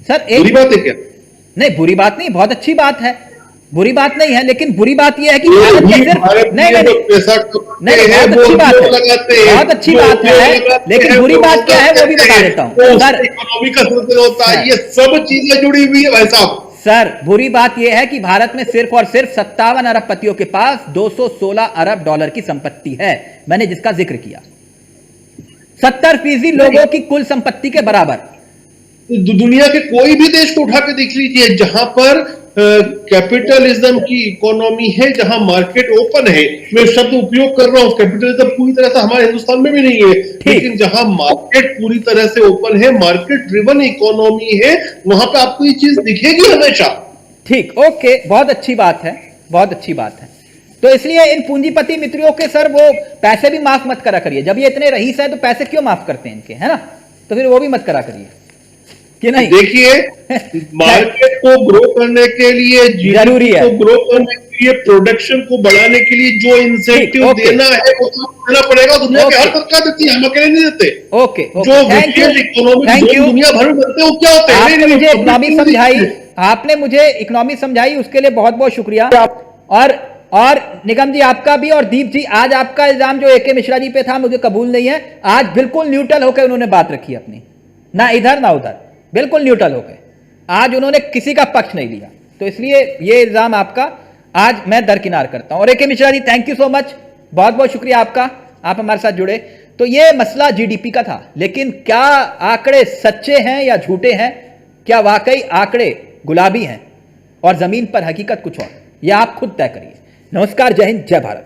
सर, एक बुरी बात है क्या? नहीं, बुरी बात नहीं, बहुत अच्छी बात है, बुरी बात नहीं है, लेकिन बुरी बात यह है कि भारत में सिर्फ बहुत अच्छी बात है, लेकिन बुरी बात क्या है वो भी बता देता हूं सर। इकोनॉमी का होता है, ये सब चीजें जुड़ी हुई है भाई साहब। सर, बुरी बात यह है कि भारत में सिर्फ और सिर्फ 57 अरबपतियों के पास 216 अरब डॉलर की संपत्ति है, मैंने जिसका जिक्र किया। 70% लोगों की कुल संपत्ति के बराबर। दुनिया के कोई भी देश को उठा के देख लीजिए जहां पर कैपिटलिज्म की इकोनॉमी है, जहां मार्केट ओपन है। मैं शब्द उपयोग कर रहा हूं, कैपिटलिज्म पूरी तरह से हमारे हिंदुस्तान में भी नहीं है, लेकिन जहां मार्केट पूरी तरह से ओपन है, मार्केट ड्रिवन इकोनॉमी है, वहां पे आपको ये चीज दिखेगी हमेशा। ठीक, ओके, बहुत अच्छी बात है, बहुत अच्छी बात है। तो इसलिए इन पूंजीपति मित्रों के सर वो पैसे भी माफ मत करा करिए, जब ये इतने रईस है तो पैसे क्यों माफ करते हैं इनके, है ना, तो फिर वो भी मत करा करिए कि नहीं। देखिए, मार्केट को ग्रो करने के लिए, जरूरी है को ग्रो करने के लिए, प्रोडक्शन को बढ़ाने के लिए जो इंसेंटिव देना है वो देना पड़ेगा। दुनिया के हर सरकार देती है, हम अकेले नहीं देते। ओके, जो विशेष इकोनॉमिक दुनिया भर में बनते हैं वो क्या होते हैं? आपने मुझे इकोनॉमी समझाई, आपने मुझे इकोनॉमी समझाई, उसके लिए बहुत बहुत शुक्रिया। और निगम जी आपका भी, और दीप जी, आज आपका इल्जाम जो ए.के. मिश्रा जी पे था मुझे कबूल नहीं है। आज बिल्कुल न्यूट्रल होकर उन्होंने बात रखी अपनी, ना इधर ना उधर, बिल्कुल न्यूट्रल हो गए। आज उन्होंने किसी का पक्ष नहीं लिया, तो इसलिए ये इल्जाम आपका आज मैं दरकिनार करता हूं। और A K. Mishra ji, thank you so much, बहुत बहुत शुक्रिया आपका, आप हमारे साथ जुड़े। तो ये मसला जीडीपी का था, लेकिन क्या आंकड़े सच्चे हैं या झूठे हैं, क्या वाकई आंकड़े गुलाबी हैं और जमीन पर हकीकत कुछ और, यह आप खुद तय करिए। नमस्कार, जय हिंद, जय भारत।